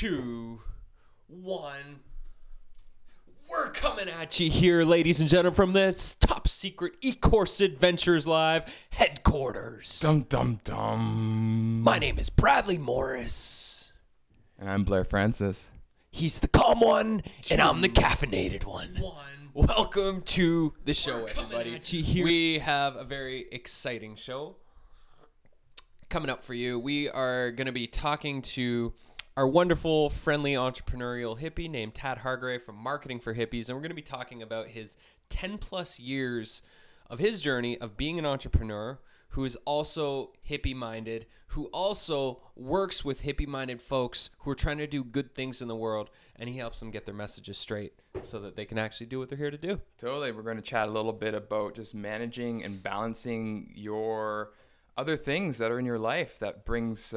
2, 1. We're coming at you here, ladies and gentlemen, from this top secret e-course adventures live headquarters. Dum dum dum. My name is Bradley Morris. And I'm Blair Francis. He's the calm one, and I'm the caffeinated one. Welcome to the show, everybody. We have a very exciting show coming up for you. We are going to be talking to our wonderful, friendly, entrepreneurial hippie named Tad Hargrave from Marketing for Hippies. And we're going to be talking about his 10 plus years of his journey of being an entrepreneur who is also hippie-minded, who also works with hippie-minded folks who are trying to do good things in the world, and he helps them get their messages straight so that they can actually do what they're here to do. Totally. We're going to chat a little bit about just managing and balancing your other things that are in your life that brings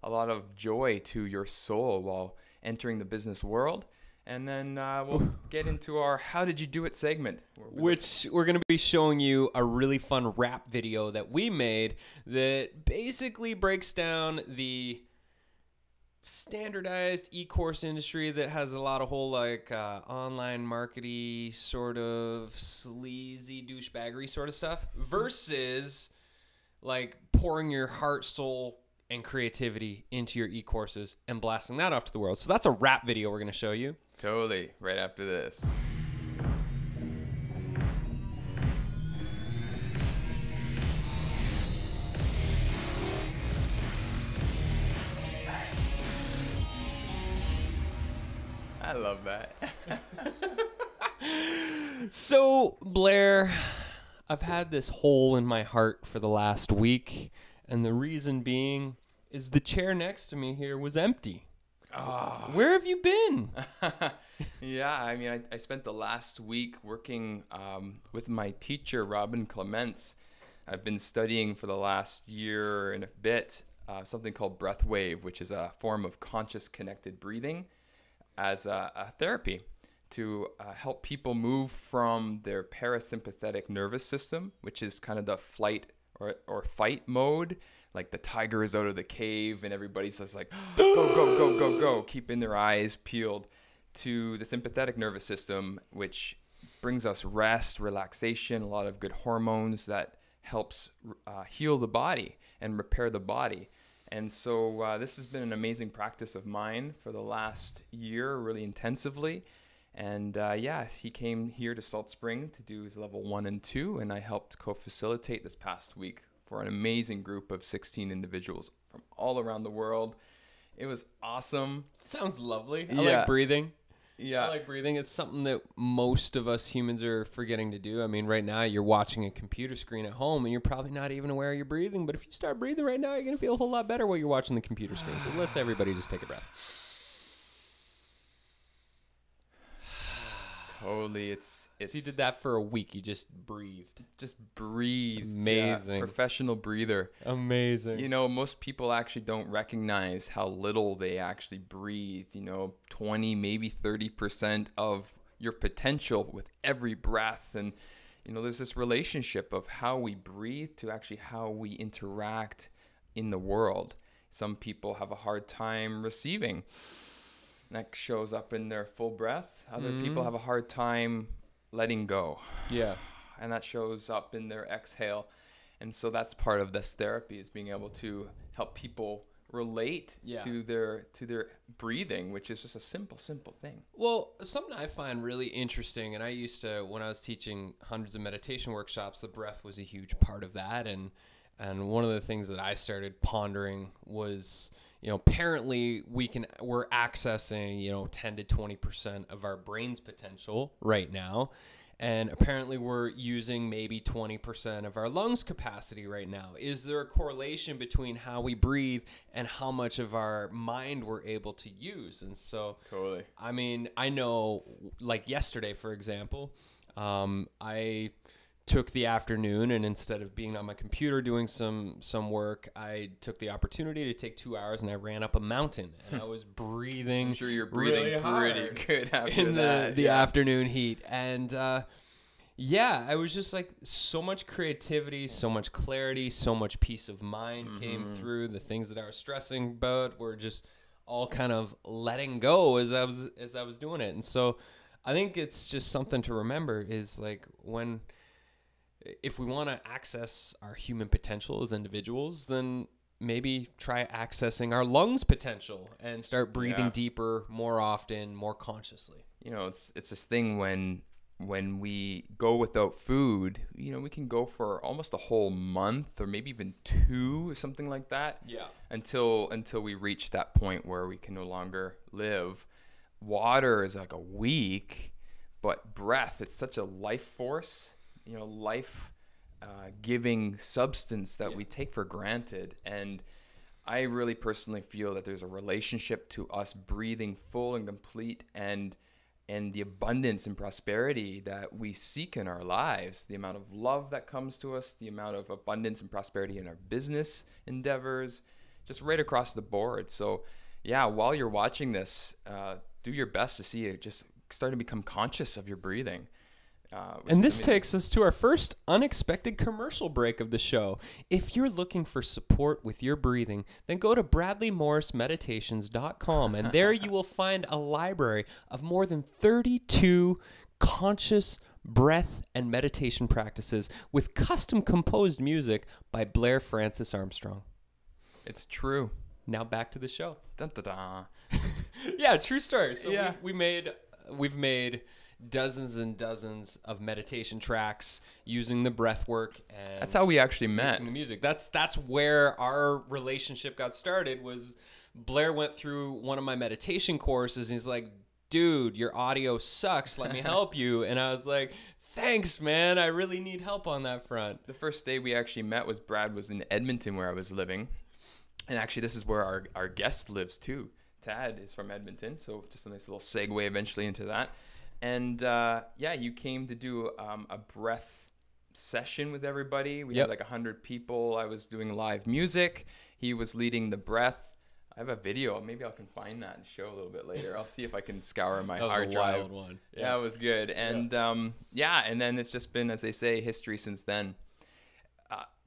a lot of joy to your soul while entering the business world. And then we'll get into our How Did You Do It segment. Which we're going to be showing you a really fun rap video that we made that basically breaks down the standardized e-course industry that has a lot of whole like online marketing sort of sleazy douchebaggery sort of stuff versus like pouring your heart, soul, and creativity into your e-courses and blasting that off to the world. So that's a rap video we're going to show you. Totally. Right after this. I love that. So, Blair, I've had this hole in my heart for the last week, and the reason being is the chair next to me here was empty. Oh. Where have you been? Yeah, I mean, I spent the last week working with my teacher, Robin Clements. I've been studying for the last year and a bit something called Breathwork, which is a form of conscious connected breathing as a therapy to help people move from their parasympathetic nervous system, which is kind of the flight or fight mode. Like the tiger is out of the cave and everybody's just like, go, go, go, go, go, keeping their eyes peeled, to the sympathetic nervous system, which brings us rest, relaxation, a lot of good hormones that helps heal the body and repair the body. And so this has been an amazing practice of mine for the last year, really intensively. And yeah, he came here to Salt Spring to do his level 1 and 2, and I helped co-facilitate this past week for an amazing group of 16 individuals from all around the world. It was awesome. Sounds lovely. I Yeah. like breathing. Yeah. I like breathing. It's something that most of us humans are forgetting to do. I mean, right now you're watching a computer screen at home and you're probably not even aware you're breathing. But if you start breathing right now, you're going to feel a whole lot better while you're watching the computer screen. So let's everybody just take a breath. Totally. It's So you did that for a week. You just breathed. just breathe. Amazing. Yeah, professional breather. Amazing. You know, most people actually don't recognize how little they actually breathe. 20, maybe 30% of your potential with every breath. And, there's this relationship of how we breathe to actually how we interact in the world. Some people have a hard time receiving. That shows up in their full breath. Other people have a hard time letting go. Yeah. And that shows up in their exhale. And so that's part of this therapy, is being able to help people relate to their breathing, which is just a simple thing. Well, something I find really interesting, and I used to, when I was teaching hundreds of meditation workshops, the breath was a huge part of that. And one of the things that I started pondering was, apparently we're accessing, 10 to 20% of our brain's potential right now. And apparently we're using maybe 20% of our lungs capacity right now. Is there a correlation between how we breathe and how much of our mind we're able to use? And so, Totally. I mean, I know, like yesterday, for example, I took the afternoon, and instead of being on my computer doing some work, I took the opportunity to take 2 hours and I ran up a mountain, and I was breathing. I'm sure you're breathing really hard pretty good after in that. the afternoon heat. And yeah, I was just like, so much creativity, so much clarity, so much peace of mind came through. The things that I was stressing about were just all kind of letting go as I was doing it. And so I think it's just something to remember is like if we want to access our human potential as individuals, then maybe try accessing our lungs potential and start breathing deeper, more often, more consciously. You know, it's this thing when we go without food, you know, we can go for almost a whole month or maybe even 2 or something like that. Yeah. Until we reach that point where we can no longer live. Water is like a week, but breath, it's such a life force, you know, life giving substance that we take for granted. And I really personally feel that there's a relationship to us breathing full and complete and the abundance and prosperity that we seek in our lives, the amount of love that comes to us, the amount of abundance and prosperity in our business endeavors, just right across the board. So yeah, while you're watching this, do your best to see it just start to become conscious of your breathing. And this takes us to our first unexpected commercial break of the show. If you're looking for support with your breathing, then go to bradleymorrismeditations.com, and there you will find a library of more than 32 conscious breath and meditation practices with custom composed music by Blair Francis Armstrong. It's true. Now back to the show. Dun, dun, dun. Yeah, true story. So Yeah. we've made dozens and dozens of meditation tracks using the breathwork, and That's how we actually met. using the music. That's where our relationship got started. Was Blair went through one of my meditation courses, and he's like, dude, your audio sucks, let me help you. And I was like, thanks, man, I really need help on that front. The first day we actually met was Brad was in Edmonton where I was living. And actually this is where our guest lives too. Tad is from Edmonton, so just a nice little segue eventually into that. And yeah, you came to do a breath session with everybody. We had like 100 people. I was doing live music. He was leading the breath. I have a video. Maybe I can find that and show a little bit later. I'll see if I can scour my hard drive. Wild one. Yeah, it was good. And yeah, and then it's just been, as they say, history since then.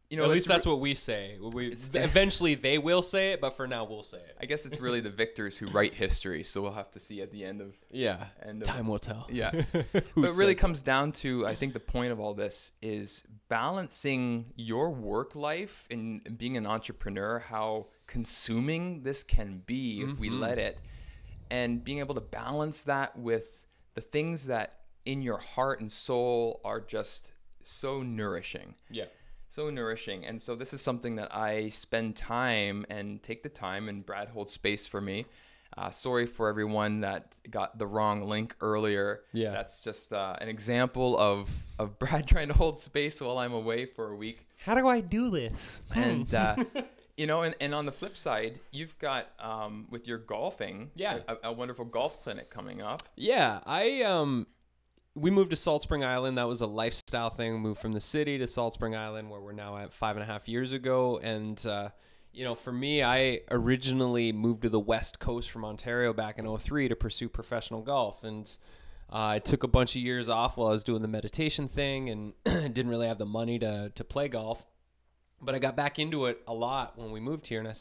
You know, at least that's what we say. Eventually they will say it, but for now we'll say it. I guess it's really the victors who write history, so we'll have to see at the end of time will tell. Yeah. But it really comes down to, I think the point of all this is balancing your work life and being an entrepreneur, how consuming this can be if we let it, and being able to balance that with the things that in your heart and soul are just so nourishing. Yeah. So nourishing. And so this is something that I spend time and take the time, and Brad holds space for me. Sorry for everyone that got the wrong link earlier. Yeah. That's just an example of Brad trying to hold space while I'm away for a week. How do I do this? And, you know, and on the flip side, you've got, with your golfing, a wonderful golf clinic coming up. Yeah. We moved to Salt Spring Island. That was a lifestyle thing. We moved from the city to Salt Spring Island, where we're now at 5.5 years ago. And, you know, for me, I originally moved to the West Coast from Ontario back in 2003 to pursue professional golf. And I took a bunch of years off while I was doing the meditation thing and didn't really have the money to play golf. But I got back into it a lot when we moved here, and I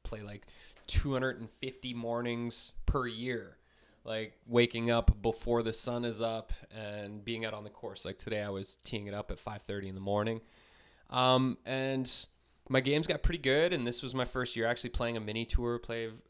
play like 250 mornings per year. Like waking up before the sun is up and being out on the course. Like today I was teeing it up at 5:30 in the morning. And my games got pretty good, and this was my first year actually playing a mini tour.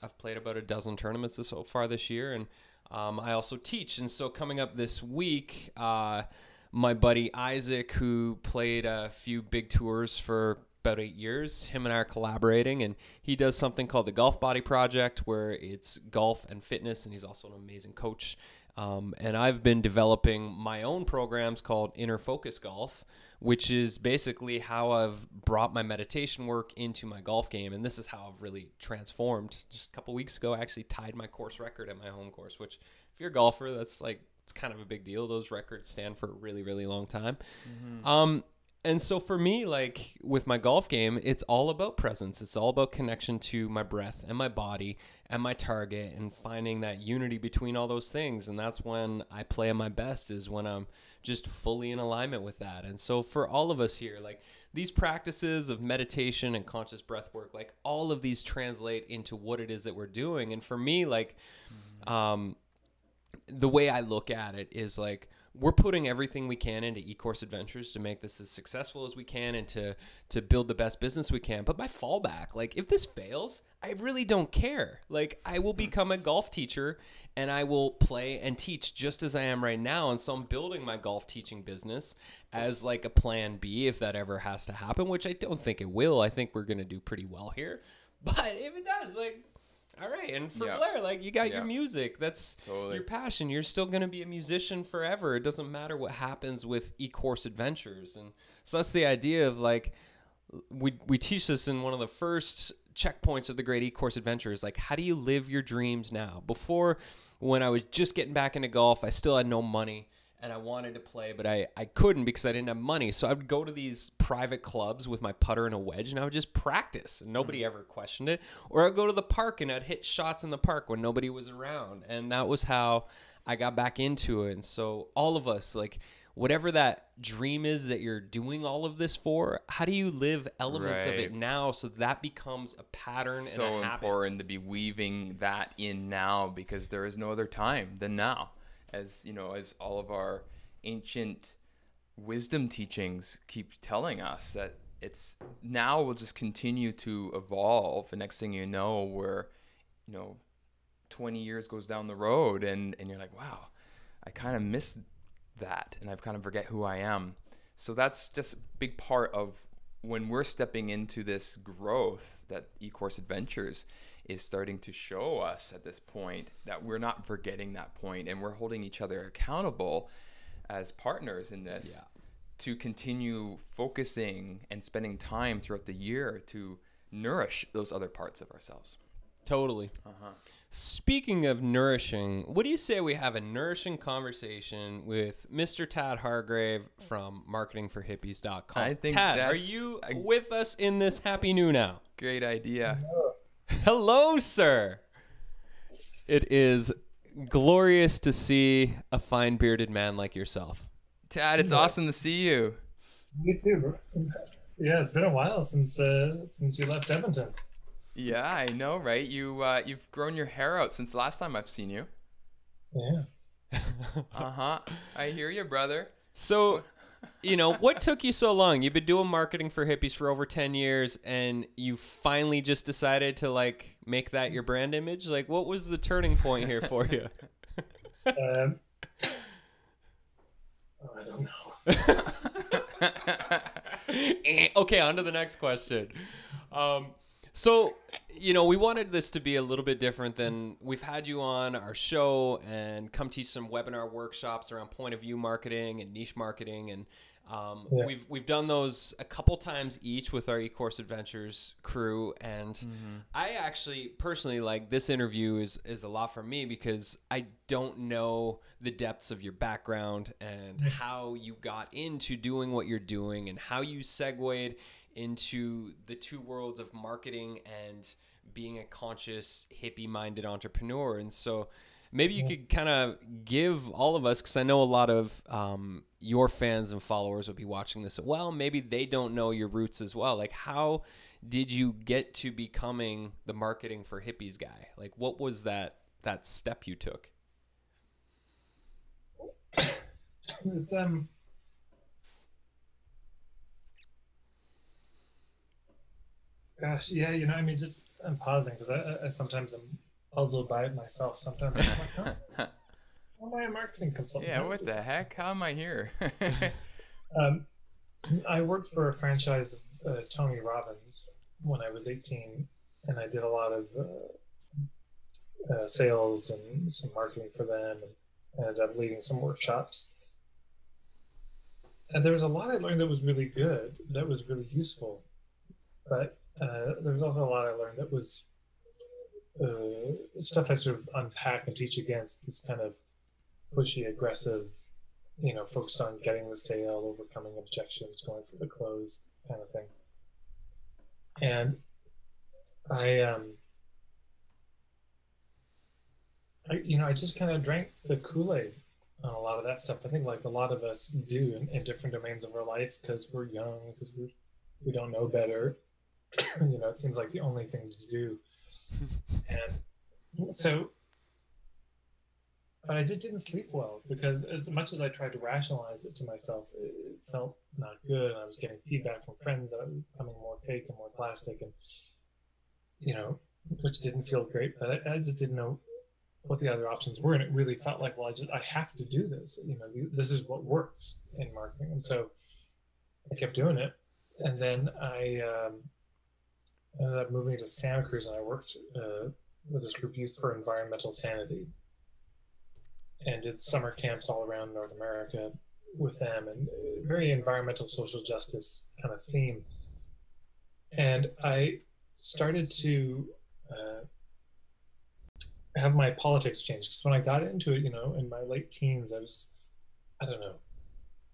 I've played about a dozen tournaments so far this year, and I also teach. And so coming up this week, my buddy Isaac, who played a few big tours for about 8 years, him and I are collaborating, and he does something called the Golf Body Project, where it's golf and fitness, and he's also an amazing coach. And I've been developing my own programs called Inner Focus Golf, which is basically how I've brought my meditation work into my golf game. And this is how I've really transformed. Just a couple weeks ago, I actually tied my course record at my home course, which if you're a golfer, that's like, it's kind of a big deal. Those records stand for a really, really long time. And so for me, like with my golf game, it's all about presence. It's all about connection to my breath and my body and my target and finding that unity between all those things. And that's when I play at my best, is when I'm just fully in alignment with that. And so for all of us here, like these practices of meditation and conscious breath work, like all of these translate into what it is that we're doing. And for me, like the way I look at it is like, we're putting everything we can into eCourse Adventures to make this as successful as we can and to build the best business we can. But my fallback, like if this fails, I really don't care. Like I will become a golf teacher and I will play and teach just as I am right now. And so I'm building my golf teaching business as like a plan B if that ever has to happen, which I don't think it will. I think we're going to do pretty well here. But if it does, like, all right. And for Blair, like you got your music. That's your passion. You're still going to be a musician forever. It doesn't matter what happens with eCourse Adventures. And so that's the idea of like, we teach this in one of the first checkpoints of the great eCourse Adventures. Like, how do you live your dreams now? Before, when I was just getting back into golf, I still had no money. And I wanted to play, but I couldn't because I didn't have money. So I would go to these private clubs with my putter and a wedge, and I would just practice. And nobody ever questioned it. Or I'd go to the park, and I'd hit shots in the park when nobody was around. And that was how I got back into it. And so all of us, like, whatever that dream is that you're doing all of this for, how do you live elements of it now so that becomes a pattern and a habit? So important to be weaving that in now, because there is no other time than now. As you know, as all of our ancient wisdom teachings keep telling us, that it's now will just continue to evolve. The next thing you know, we're 20 years goes down the road and you're like, wow, I kind of miss that and I've kind of forget who I am. So that's just a big part of when we're stepping into this growth that eCourse Adventures is starting to show us at this point, that we're not forgetting that point and we're holding each other accountable as partners in this to continue focusing and spending time throughout the year to nourish those other parts of ourselves. Totally. Speaking of nourishing, what do you say we have a nourishing conversation with Mr. Tad Hargrave from marketingforhippies.com? I think Tad, are you with us in this happy new now? Great idea. Hello, sir. It is glorious to see a fine bearded man like yourself. Tad, it's awesome to see you. You too, bro. Yeah, it's been a while since you left Edmonton. Yeah, I know, right? You've grown your hair out since the last time I've seen you. Yeah. I hear you, brother. So, what took you so long? You've been doing marketing for hippies for over 10 years, and you finally just decided to, like, make that your brand image? Like, what was the turning point here for you? I don't know. Okay, on to the next question. So, we wanted this to be a little bit different than we've had you on our show and come teach some webinar workshops around point of view marketing and niche marketing. And we've done those a couple times each with our eCourse Adventures crew. And I actually personally, like, this interview is a lot for me because I don't know the depths of your background and how you got into doing what you're doing and how you segued into the two worlds of marketing and being a conscious hippie-minded entrepreneur. And so maybe you could kind of give all of us, because I know a lot of your fans and followers will be watching this. Well, maybe they don't know your roots as well. Like, how did you get to becoming the marketing for hippies guy? Like, what was that step you took? It's Gosh, yeah, just I'm pausing because I sometimes am puzzled by it myself. Sometimes I'm like, how am I a marketing consultant? Yeah, what the heck? How am I here? I worked for a franchise of Tony Robbins when I was 18, and I did a lot of sales and some marketing for them, and ended up leading some workshops. And there was a lot I learned that was really good, that was really useful, but there was also a lot I learned that was stuff I sort of unpack and teach against this kind of pushy, aggressive focused on getting the sale, overcoming objections, going for the close kind of thing. And I just kind of drank the Kool-Aid on a lot of that stuff. I think like a lot of us do in different domains of our life, because we're young, because we don't know better. It seems like the only thing to do. And so, but I just didn't sleep well, because as much as I tried to rationalize it to myself, it felt not good. And I was getting feedback from friends that I was becoming more fake and more plastic, and which didn't feel great. But I just didn't know what the other options were, and it really felt like, well, I have to do this. This is what works in marketing. And so I kept doing it, and then I ended up moving to Santa Cruz, and I worked with this group, Youth for Environmental Sanity, and did summer camps all around North America with them, and very environmental social justice kind of theme. And I started to have my politics change, because when I got into it, in my late teens, I was, I don't know,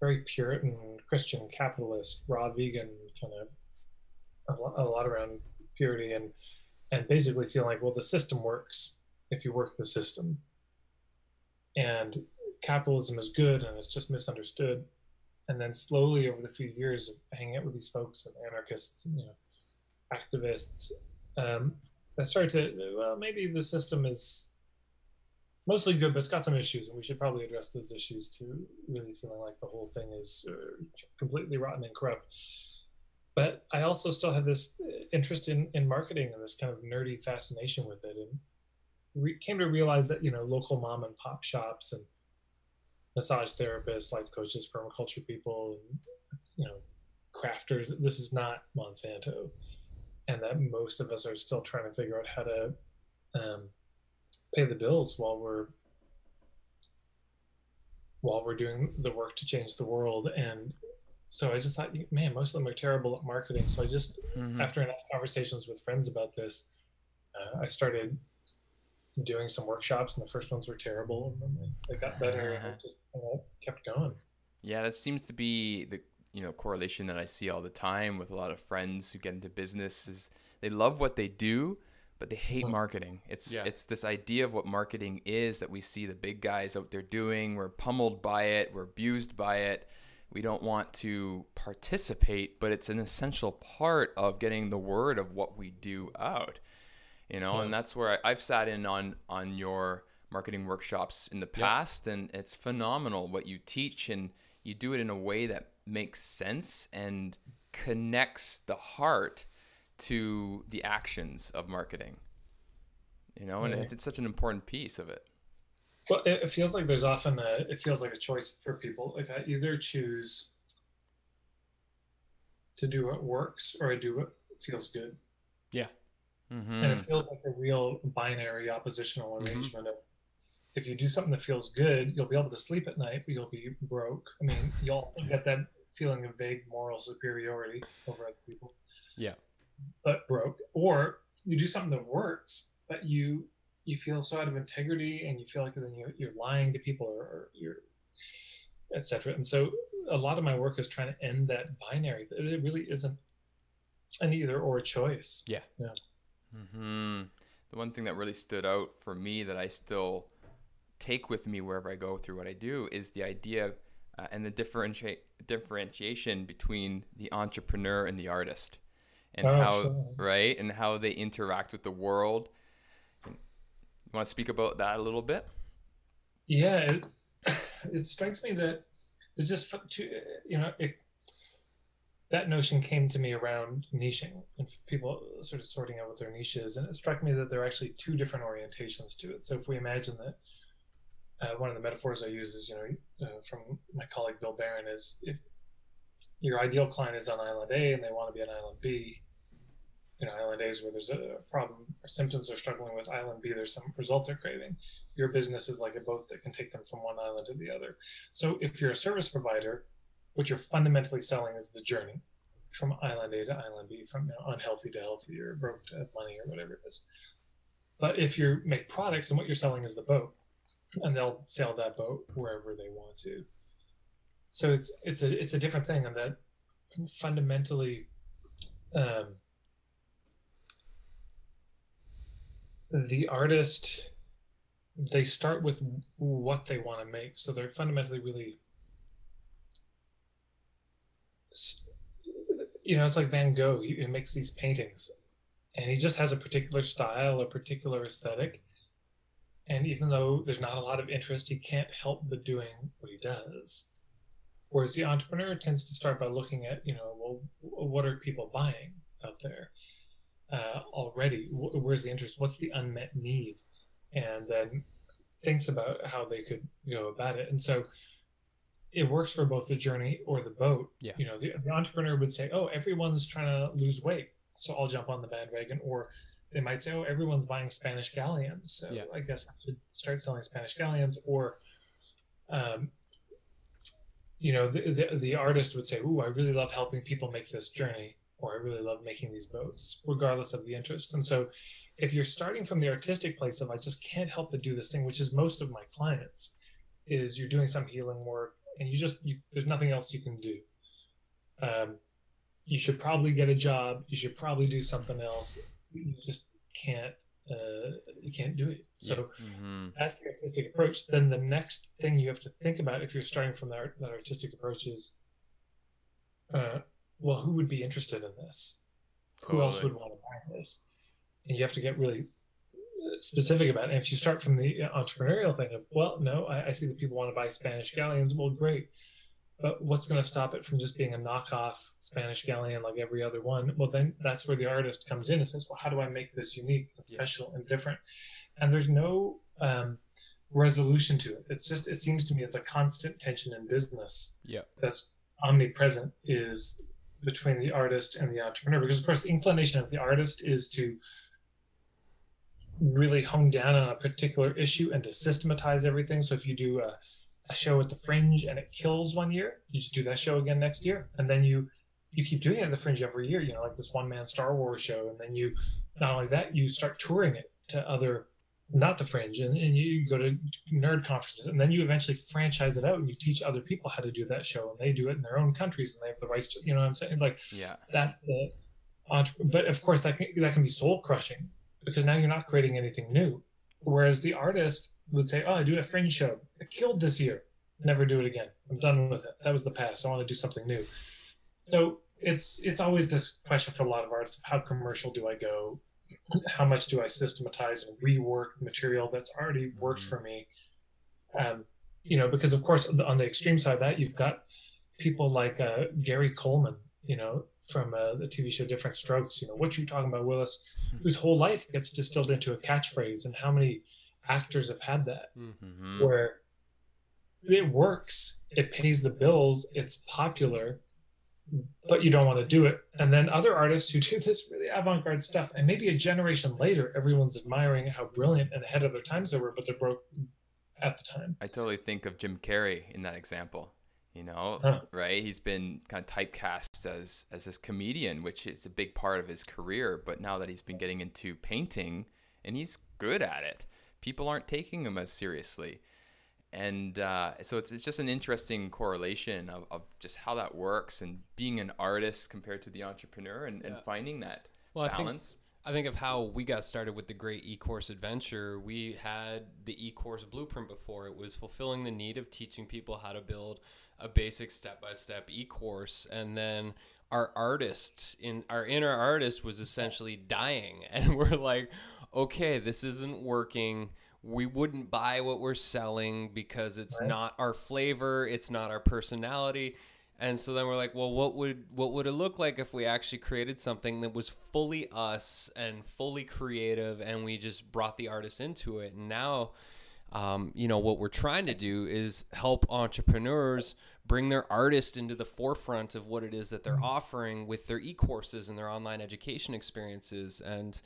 very Puritan, Christian, capitalist, raw vegan, kind of a lot around purity, and basically feeling like, well, the system works if you work the system, and capitalism is good and it's just misunderstood. And then slowly over the few years of hanging out with these folks and anarchists, activists, I started to, well, maybe the system is mostly good, but it's got some issues, and we should probably address those issues, to really feeling like the whole thing is completely rotten and corrupt. But I also still had this interest in marketing and this kind of nerdy fascination with it, and came to realize that, local mom and pop shops and massage therapists, life coaches, permaculture people, and, crafters, this is not Monsanto. And that most of us are still trying to figure out how to pay the bills while we're doing the work to change the world. And so I just thought, man, most of them are terrible at marketing. So I just, after enough conversations with friends about this, I started doing some workshops, and the first ones were terrible, and then they got better, and I just kept going. Yeah, that seems to be the correlation that I see all the time with a lot of friends who get into business. Is they love what they do, but they hate marketing. It's this idea of what marketing is that we see the big guys out there doing. We're pummeled by it. We're abused by it. We don't want to participate, but it's an essential part of getting the word of what we do out. And that's where I've sat in on your marketing workshops in the past, and it's phenomenal what you teach, and you do it in a way that makes sense and connects the heart to the actions of marketing, and it's such an important piece of it. Well, it feels like there's often it feels like a choice for people. Like, I either choose to do what works, or I do what feels good. Yeah. And it feels like a real binary oppositional arrangement of, if you do something that feels good, you'll be able to sleep at night, but you'll be broke. I mean, you'll get that feeling of vague moral superiority over other people. Yeah. But broke. Or you do something that works, but you feel so out of integrity, and you feel like then you're lying to people, or you're, etc. And so a lot of my work is trying to end that binary. It really isn't an either or choice. Yeah. Yeah. The one thing that really stood out for me that I still take with me wherever I go through what I do is the idea and the differentiation between the entrepreneur and the artist, and right, and how they interact with the world. You want to speak about that a little bit? Yeah, it strikes me that it's just that notion came to me around niching, and people sort of sorting out what their niche is. And it struck me that there are actually two different orientations to it. So if we imagine that one of the metaphors I use is, from my colleague Bill Barron, is if your ideal client is on island A and they want to be on island B, island A is where there's a problem or symptoms they're struggling with. Island B, there's some result they're craving. Your business is like a boat that can take them from one island to the other. So if you're a service provider, what you're fundamentally selling is the journey from island A to island B, from unhealthy to healthy, or broke to money, or whatever it is. But if you make products, and what you're selling is the boat, and they'll sail that boat wherever they want to. So it's a different thing, and that fundamentally, um, the artist, they start with what they want to make. So they're fundamentally really, it's like Van Gogh. He makes these paintings, and he just has a particular style, a particular aesthetic. And even though there's not a lot of interest, he can't help but doing what he does. Whereas the entrepreneur tends to start by looking at, well, what are people buying out there already? Where's the interest? What's the unmet need? And then thinks about how they could go about it. And so it works for both the journey or the boat. Yeah. The entrepreneur would say, oh, everyone's trying to lose weight, so I'll jump on the bandwagon. Or they might say, oh, everyone's buying Spanish galleons, so I guess I should start selling Spanish galleons. Or the artist would say, ooh, I really love helping people make this journey, or I really love making these boats, regardless of the interest. And so if you're starting from the artistic place of, I just can't help but do this thing, which is most of my clients, is you're doing some healing work and there's nothing else you can do. You should probably get a job. You should probably do something else. You just can't do it. So that's the artistic approach. Then the next thing you have to think about, if you're starting from that artistic approach, is well, who would be interested in this? Who else would want to buy this? And you have to get really specific about it. And if you start from the entrepreneurial thing of, well, no, I see that people want to buy Spanish galleons. Well, great. But what's going to stop it from just being a knockoff Spanish galleon like every other one? Well, then that's where the artist comes in and says, well, how do I make this unique and special and different? And there's no resolution to it. It's just, it seems to me it's a constant tension in business that's omnipresent, is between the artist and the entrepreneur. Because, of course, the inclination of the artist is to really hone down on a particular issue and to systematize everything. So if you do a show at the Fringe and it kills one year, you just do that show again next year, and then you keep doing it at the Fringe every year, like this one-man Star Wars show. And then you, not only that, you start touring it to other, not the Fringe, and you go to nerd conferences, and then you eventually franchise it out and you teach other people how to do that show, and they do it in their own countries and they have the rights to, what I'm saying? Like, that's the but of course that can be soul crushing, because now you're not creating anything new. Whereas the artist would say, oh, I do a Fringe show. It killed this year. Never do it again. I'm done with it. That was the past. I want to do something new. So it's always this question for a lot of artists of how commercial do I go? How much do I systematize and rework the material that's already worked for me? Because of course on the extreme side of that, you've got people like Gary Coleman, from the TV show Different Strokes, what you talking about, Willis, whose whole life gets distilled into a catchphrase. And how many actors have had that, where it works, it pays the bills, it's popular, but you don't want to do it. And then other artists who do this really avant-garde stuff, and maybe a generation later, everyone's admiring how brilliant and ahead of their times they were, but they're broke at the time. I totally think of Jim Carrey in that example. Right? He's been kind of typecast as this comedian, which is a big part of his career. But now that he's been getting into painting and he's good at it, people aren't taking him as seriously. And so it's just an interesting correlation of just how that works, and being an artist compared to the entrepreneur, and finding that balance. I think of how we got started with the great e-course adventure. We had the e-course blueprint before. It was fulfilling the need of teaching people how to build a basic step-by-step e-course. And then our inner artist was essentially dying. And we're like, okay, this isn't working. We wouldn't buy what we're selling because it's not our flavor. It's not our personality. And so then we're like, well, what would it look like if we actually created something that was fully us and fully creative, and we just brought the artist into it? And now, what we're trying to do is help entrepreneurs bring their artist into the forefront of what it is that they're offering with their e-courses and their online education experiences. And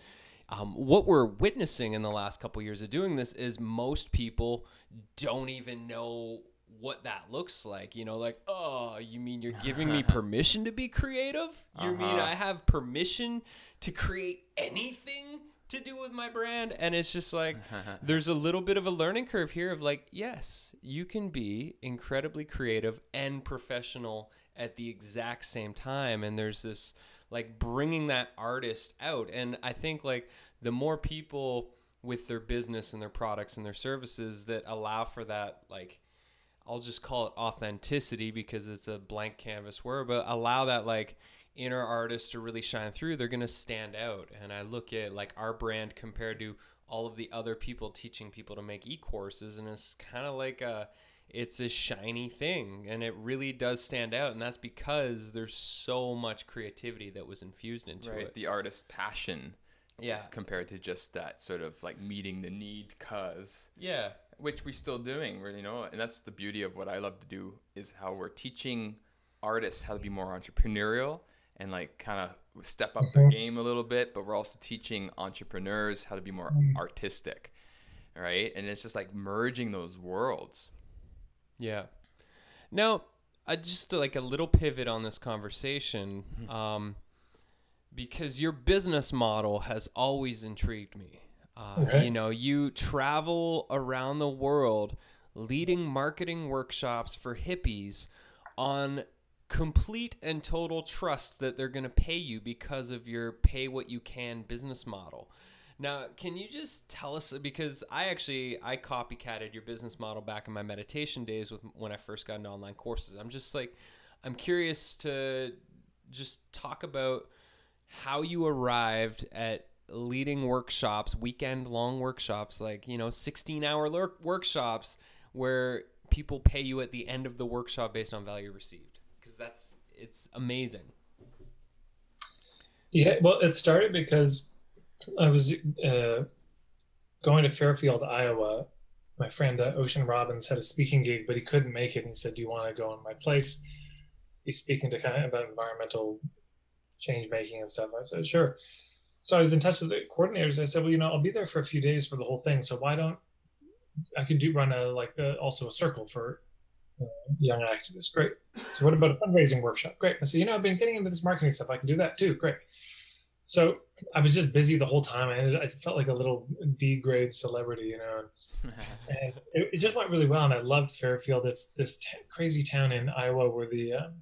what we're witnessing in the last couple of years of doing this is most people don't even know what that looks like. Oh, you mean you're giving me permission to be creative? You mean I have permission to create anything to do with my brand. And it's just like, there's a little bit of a learning curve here of like, yes, you can be incredibly creative and professional at the exact same time. And there's this like bringing that artist out. And I think like the more people with their business and their products and their services that allow for that, like, I'll just call it authenticity because it's a blank canvas word, but allow that like inner artist to really shine through, they're going to stand out. And I look at like our brand compared to all of the other people teaching people to make e-courses, and it's kind of like it's a shiny thing, and it really does stand out. And that's because there's so much creativity that was infused into it. The artist's passion. Yeah. Compared to just that sort of like meeting the need cause. Yeah. Which we're still doing, you know, and that's the beauty of what I love to do is how we're teaching artists how to be more entrepreneurial and like kind of step up their game a little bit, but we're also teaching entrepreneurs how to be more artistic, right? And it's just like merging those worlds. Yeah. Now, just like a little pivot on this conversation, because your business model has always intrigued me. Okay. You know, you travel around the world leading marketing workshops for hippies on complete and total trust that they're going to pay you because of your pay what you can business model. Now, can you just tell us, because I copycatted your business model back in my meditation days when I first got into online courses. I'm curious to just talk about how you arrived at leading workshops, weekend-long workshops, like, 16-hour workshops where people pay you at the end of the workshop based on value received, because it's amazing. Yeah, well, it started because I was going to Fairfield, Iowa. My friend Ocean Robbins had a speaking gig, but he couldn't make it. And he said, "Do you want to go in my place?" He's speaking to kind of about environmental change making and stuff. I said, "Sure." So I was in touch with the coordinators. I said, "Well, I'll be there for a few days for the whole thing. So why don't I could run also a circle for young activists? Great. So what about a fundraising workshop? Great." I said, "I've been getting into this marketing stuff. I can do that too." Great. So I was just busy the whole time. I felt like a little D-grade celebrity, and it just went really well. And I loved Fairfield. It's this crazy town in Iowa where the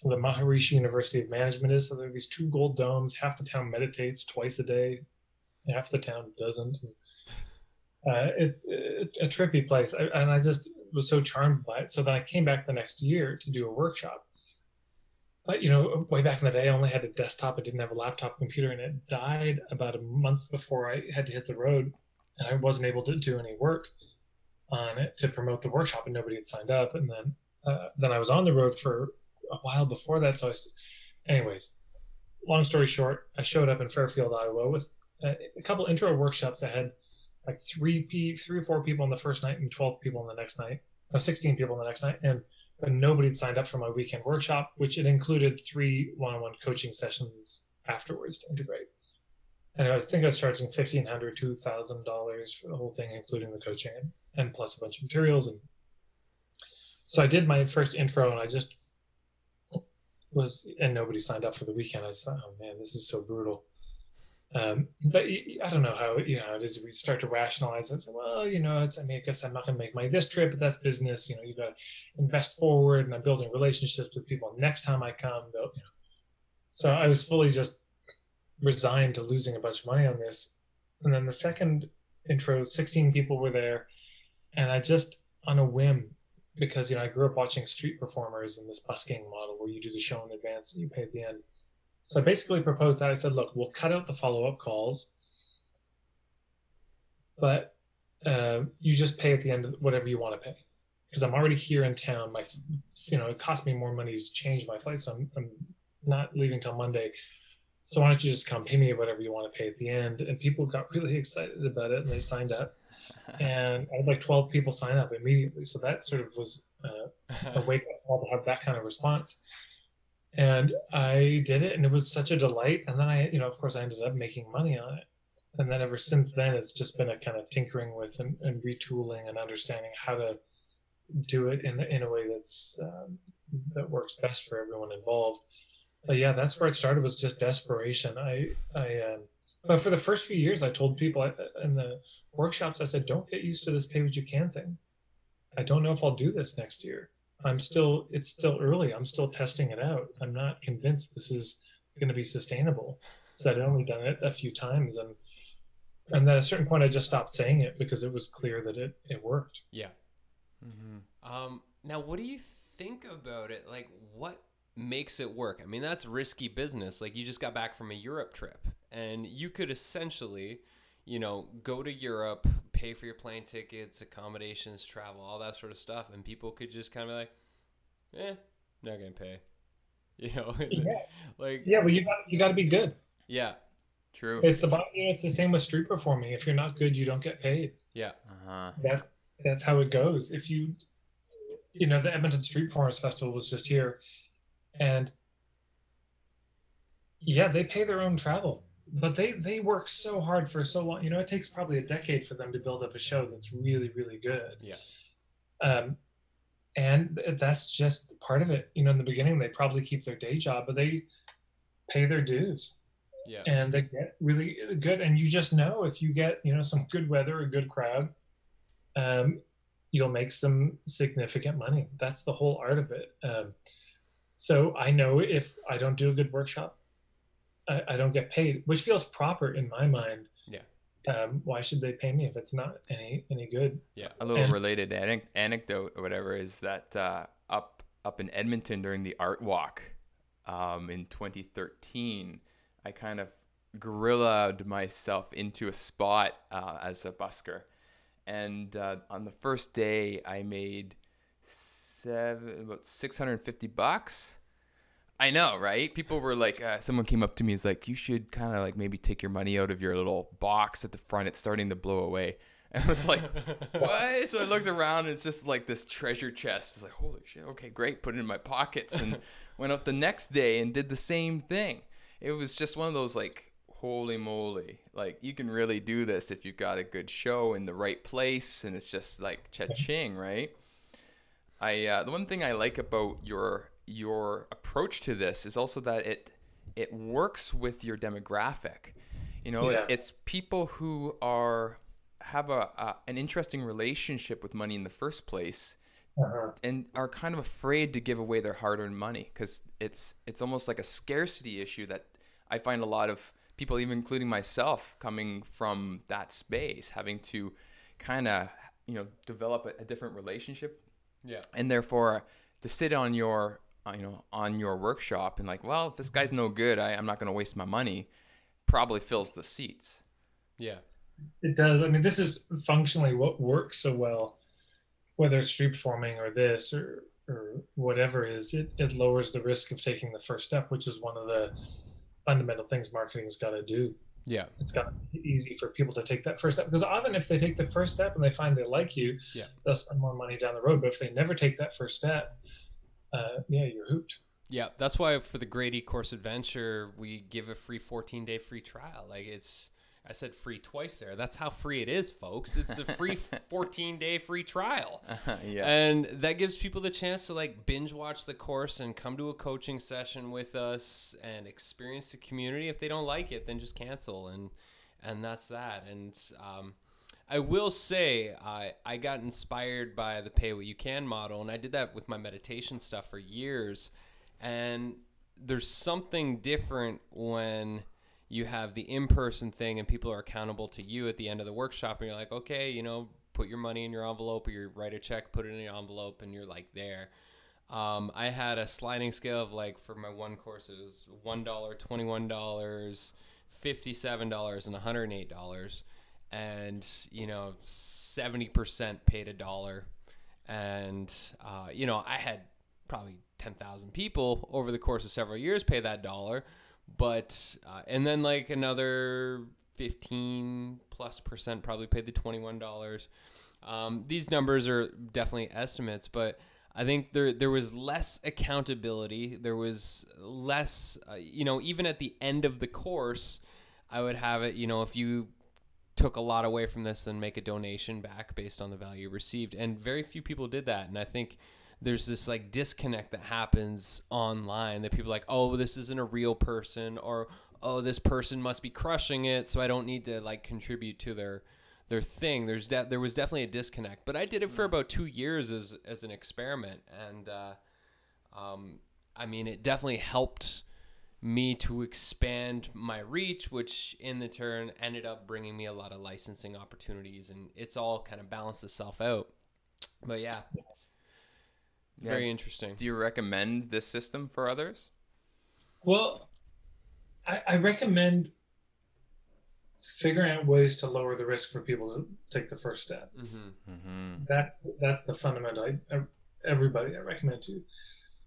Maharishi University of Management is. So there are these 2 gold domes. Half the town meditates twice a day. Half the town doesn't. It's a trippy place. And I just was so charmed by it. So then I came back the next year to do a workshop. But, way back in the day, I only had a desktop. I didn't have a laptop computer, and it died about a month before I had to hit the road. And I wasn't able to do any work on it to promote the workshop, and nobody had signed up. And then I was on the road for a while before that. So anyways, long story short, I showed up in Fairfield, Iowa with a couple intro workshops. I had like 3 or 4 people on the first night and 12 people on the next night, 16 people on the next night. But nobody had signed up for my weekend workshop, which it included 3 one-on-one coaching sessions afterwards to integrate. And I think I was charging $1,500 to $2,000 for the whole thing, including the coaching and plus a bunch of materials. And so I did my first intro, and I just and nobody signed up for the weekend. I thought, oh man, this is so brutal. But I don't know how, it is. We start to rationalize it. So, well, I guess I'm not going to make money this trip, but that's business. You got to invest forward, and I'm building relationships with people. Next time I come, So I was fully just resigned to losing a bunch of money on this. And then the second intro, 16 people were there, and I just, on a whim, because, I grew up watching street performers in this busking model where you do the show in advance and you pay at the end. So I basically proposed that. I said, look, we'll cut out the follow-up calls, but you just pay at the end of whatever you want to pay. Because I'm already here in town. It cost me more money to change my flight, so I'm not leaving till Monday. So why don't you just come pay me whatever you want to pay at the end? And people got really excited about it, and they signed up. And I had like 12 people sign up immediately. So that sort of was a wake-up call to have that kind of response. And I did it, and it was such a delight. And then I, of course, I ended up making money on it. And then ever since then, it's just been a kind of tinkering with and retooling and understanding how to do it in a way that works best for everyone involved. But yeah, that's where it started, was just desperation. I But for the first few years, I told people in the workshops, I said, don't get used to this pay what you can thing. I don't know if I'll do this next year. It's still early. I'm still testing it out. I'm not convinced this is going to be sustainable. So I'd only done it a few times. And at a certain point, I just stopped saying it because it was clear that it worked. Yeah. Now, what do you think about it? Like, what makes it work? I mean, that's risky business. Like, you just got back from a Europe trip, and you could essentially, go to Europe, pay for your plane tickets, accommodations, travel, all that sort of stuff, and people could just kind of be like, not gonna pay, Yeah. like, Yeah, well, you got to be good. yeah, True. It's the same with street performing. If you're not good, you don't get paid. yeah, That's how it goes. If the Edmonton Street Performers Festival was just here, and yeah, they pay their own travel, but they work so hard for so long. It takes probably a decade for them to build up a show that's really, really good. yeah, And that's just part of it. In the beginning, they probably keep their day job, but they pay their dues. yeah, And they get really good. And you just know if you get some good weather, a good crowd, you'll make some significant money. That's the whole art of it. So I know if I don't do a good workshop, I don't get paid, which feels proper in my mind. yeah, Why should they pay me if it's not any good? yeah. A little related anecdote or whatever is that up in Edmonton during the Art Walk in 2013, I kind of guerrillaed myself into a spot as a busker. And on the first day, I made about $650. I know, right? People were like, someone came up to me and was like, you should kind of like maybe take your money out of your little box at the front. It's starting to blow away. And I was like, what? So I looked around and it's just like this treasure chest. It's like, holy shit. Okay, great. Put it in my pockets and went up the next day and did the same thing. It was just one of those like, holy moly. Like you can really do this if you've got a good show in the right place. And it's just like cha-ching, right? The one thing I like about your approach to this is also that it works with your demographic. It's people who have an interesting relationship with money in the first place, and are kind of afraid to give away their hard-earned money because it's almost like a scarcity issue that I find a lot of people, even including myself, coming from that space, having to kind of develop a different relationship. Yeah. And therefore to sit on your workshop and like, well, if this guy's no good, I'm not going to waste my money, probably fills the seats. Yeah. It does. I mean, this is functionally what works so well, whether it's street performing or this or whatever it lowers the risk of taking the first step, which is one of the fundamental things marketing's got to do. Yeah. It's got to be easy for people to take that first step, because often if they take the first step and they find they like you, they'll spend more money down the road. But if they never take that first step, you're hooped. Yeah, that's why for the Great E-Course Adventure, we give a free 14-day free trial. Like I said free twice there. That's how free it is, folks. It's a free 14-day free trial. Yeah. And that gives people the chance to like binge watch the course and come to a coaching session with us and experience the community. If they don't like it, then just cancel. And that's that. And I will say I got inspired by the pay what you can model, and I did that with my meditation stuff for years. And there's something different when you have the in-person thing and people are accountable to you at the end of the workshop, and you're like, okay, put your money in your envelope, or you write a check, put it in your envelope, and you're like there. I had a sliding scale of like, for my one course, it was $1, $21, $57, and $108. And, 70% paid $1. And, I had probably 10,000 people over the course of several years pay that $1. But, and then like another 15+% probably paid the $21. These numbers are definitely estimates, but I think there was less accountability. There was less, even at the end of the course, I would have it, if you took a lot away from this, then make a donation back based on the value received. And very few people did that. And I think there's this like disconnect that happens online that people are like, oh, this isn't a real person, or oh, this person must be crushing it, so I don't need to like contribute to their thing. There was definitely a disconnect, but I did it for about 2 years as an experiment, and I mean, it definitely helped me to expand my reach, which in the turn ended up bringing me a lot of licensing opportunities, and it's all kind of balanced itself out. But yeah, very interesting. Do you recommend this system for others? Well, I recommend figuring out ways to lower the risk for people to take the first step. That's the fundamental. Everybody I recommend to.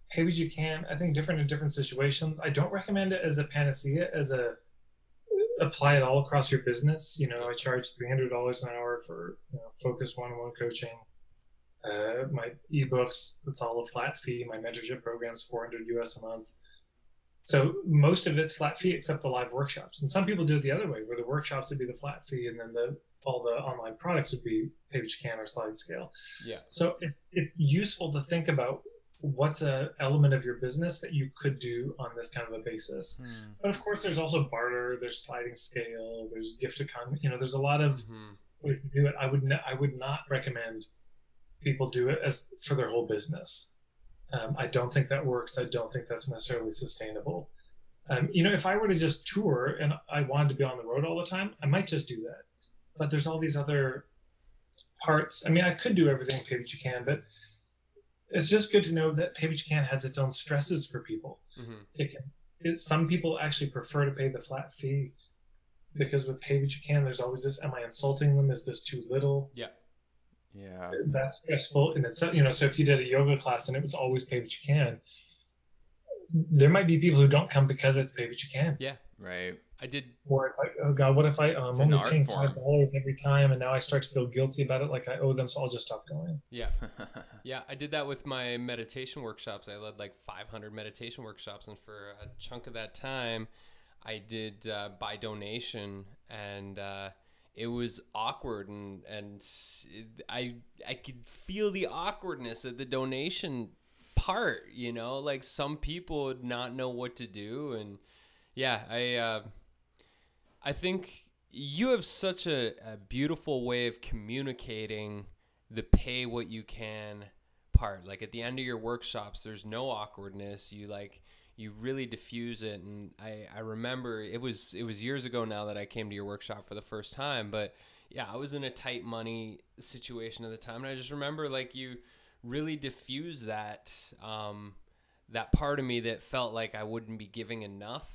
Pay what you can. I think different in different situations. I don't recommend it as a panacea, apply it all across your business. You know, I charge $300 an hour for focused one-on-one coaching. My ebooks, it's all a flat fee. My mentorship program is $400 US a month. So most of it's flat fee except the live workshops. And some people do it the other way, where the workshops would be the flat fee, and then all the online products would be pay what you can or slide scale. Yeah. So it's useful to think about what's an element of your business that you could do on this kind of a basis. But of course, there's also barter, there's sliding scale, there's gift economy. You know, there's a lot of ways to do it. I would not recommend people do it as for their whole business. I don't think that works. I don't think that's necessarily sustainable. You know, if I were to just tour and I wanted to be on the road all the time, I might just do that. But there's all these other parts. I mean, I could do everything pay what you can, but it's just good to know that pay what you can has its own stresses for people. Some people actually prefer to pay the flat fee, because with pay what you can, there's always this: am I insulting them? Is this too little? Yeah. That's stressful. And it's, you know, so if you did a yoga class and it was always pay what you can, there might be people who don't come because it's pay what you can. Yeah. Right. I did. Or oh God, what if I'm only paying $5 every time, and now I start to feel guilty about it, like I owe them, so I'll just stop going. Yeah. Yeah. I did that with my meditation workshops. I led like 500 meditation workshops, and for a chunk of that time, I did by donation, and it was awkward, and I could feel the awkwardness of the donation part, you know, like some people would not know what to do. And yeah, I think you have such a beautiful way of communicating the pay what you can part. Like at the end of your workshops, there's no awkwardness. You really diffuse it. And I remember it was years ago now that I came to your workshop for the first time, but yeah, I was in a tight money situation at the time. And I just remember like you really diffuse that part of me that felt like I wouldn't be giving enough.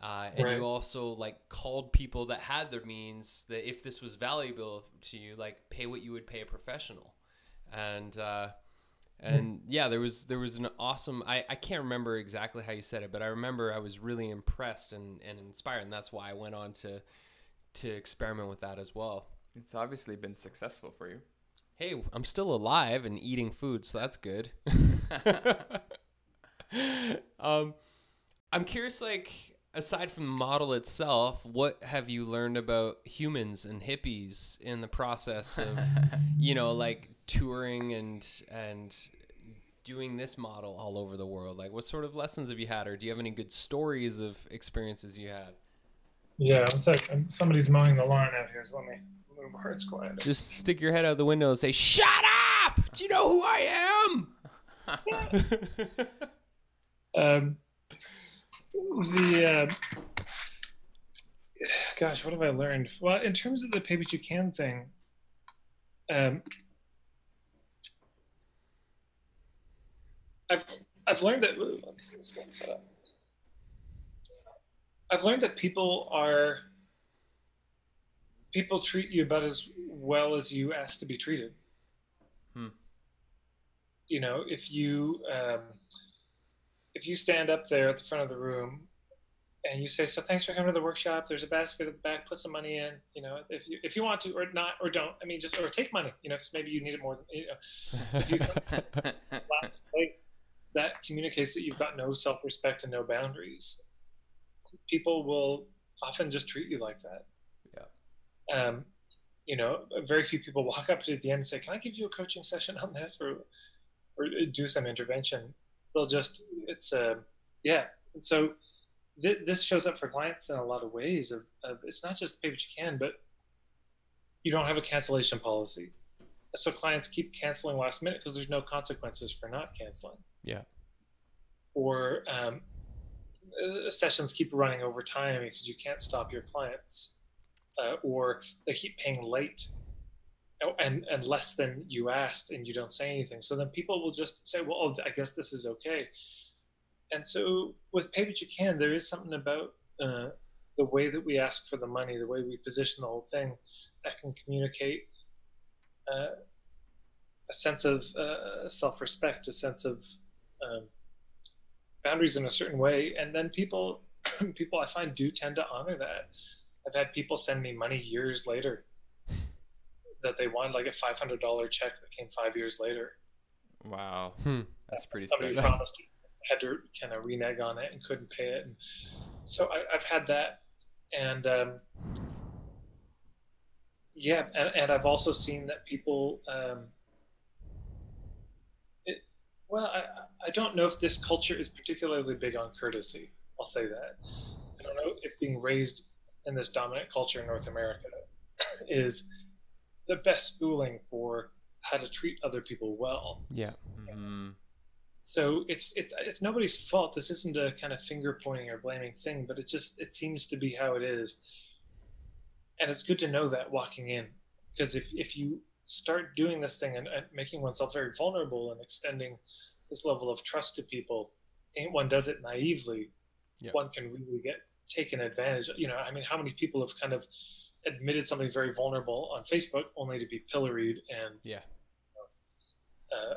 And right. You also like called people that had their means, that if this was valuable to you, like pay what you would pay a professional. And yeah, there was an awesome, I can't remember exactly how you said it, but I remember I was really impressed and inspired. And that's why I went on to experiment with that as well. It's obviously been successful for you. Hey, I'm still alive and eating food, so that's good. I'm curious, like, aside from the model itself, what have you learned about humans and hippies in the process of, you know, like touring and doing this model all over the world? Like, what sort of lessons have you had, or do you have any good stories of experiences you had? Yeah, it's like somebody's mowing the lawn out here, so let me move where it's quiet. Just stick your head out the window and say, "Shut up! Do you know who I am?" Gosh, what have I learned? Well, in terms of the pay what you can thing, I've learned that. Let's get set up. I've learned that people treat you about as well as you ask to be treated. You know, if you stand up there at the front of the room and you say, "So thanks for coming to the workshop. There's a basket at the back. Put some money in. You know, if you want to, or not, or don't. I mean, just or take money. You know, because maybe you need it more than you know." If you come to the last place, that communicates that you've got no self-respect and no boundaries. People will often just treat you like that. Yeah. You know, very few people walk up to you at the end and say, "Can I give you a coaching session on this?" or do some intervention. They'll just, yeah. And so this shows up for clients in a lot of ways. Of it's not just pay what you can, but you don't have a cancellation policy. So clients keep canceling last minute because there's no consequences for not canceling. Yeah. Or sessions keep running over time because you can't stop your clients, or they keep paying late and less than you asked, and you don't say anything. So then people will just say, well, oh, I guess this is okay. And so with pay what you can, there is something about the way that we ask for the money, the way we position the whole thing, that can communicate a sense of self-respect, a sense of boundaries in a certain way. And then people I find do tend to honor that. I've had people send me money years later that they wanted, like a $500 check that came 5 years later. Wow. That's pretty Somebody special. promised, had to kind of renege on it and couldn't pay it. And so I've had that. And yeah, and I've also seen that people, I don't know if this culture is particularly big on courtesy. I'll say that. I don't know if being raised in this dominant culture in North America is the best schooling for how to treat other people well. Yeah. Mm-hmm. So it's nobody's fault. This isn't a kind of finger pointing or blaming thing, but it seems to be how it is. And it's good to know that walking in, because if you start doing this thing and making oneself very vulnerable and extending this level of trust to people, and one does it naively, one can really get taken advantage of. I mean, how many people have kind of admitted something very vulnerable on Facebook only to be pilloried and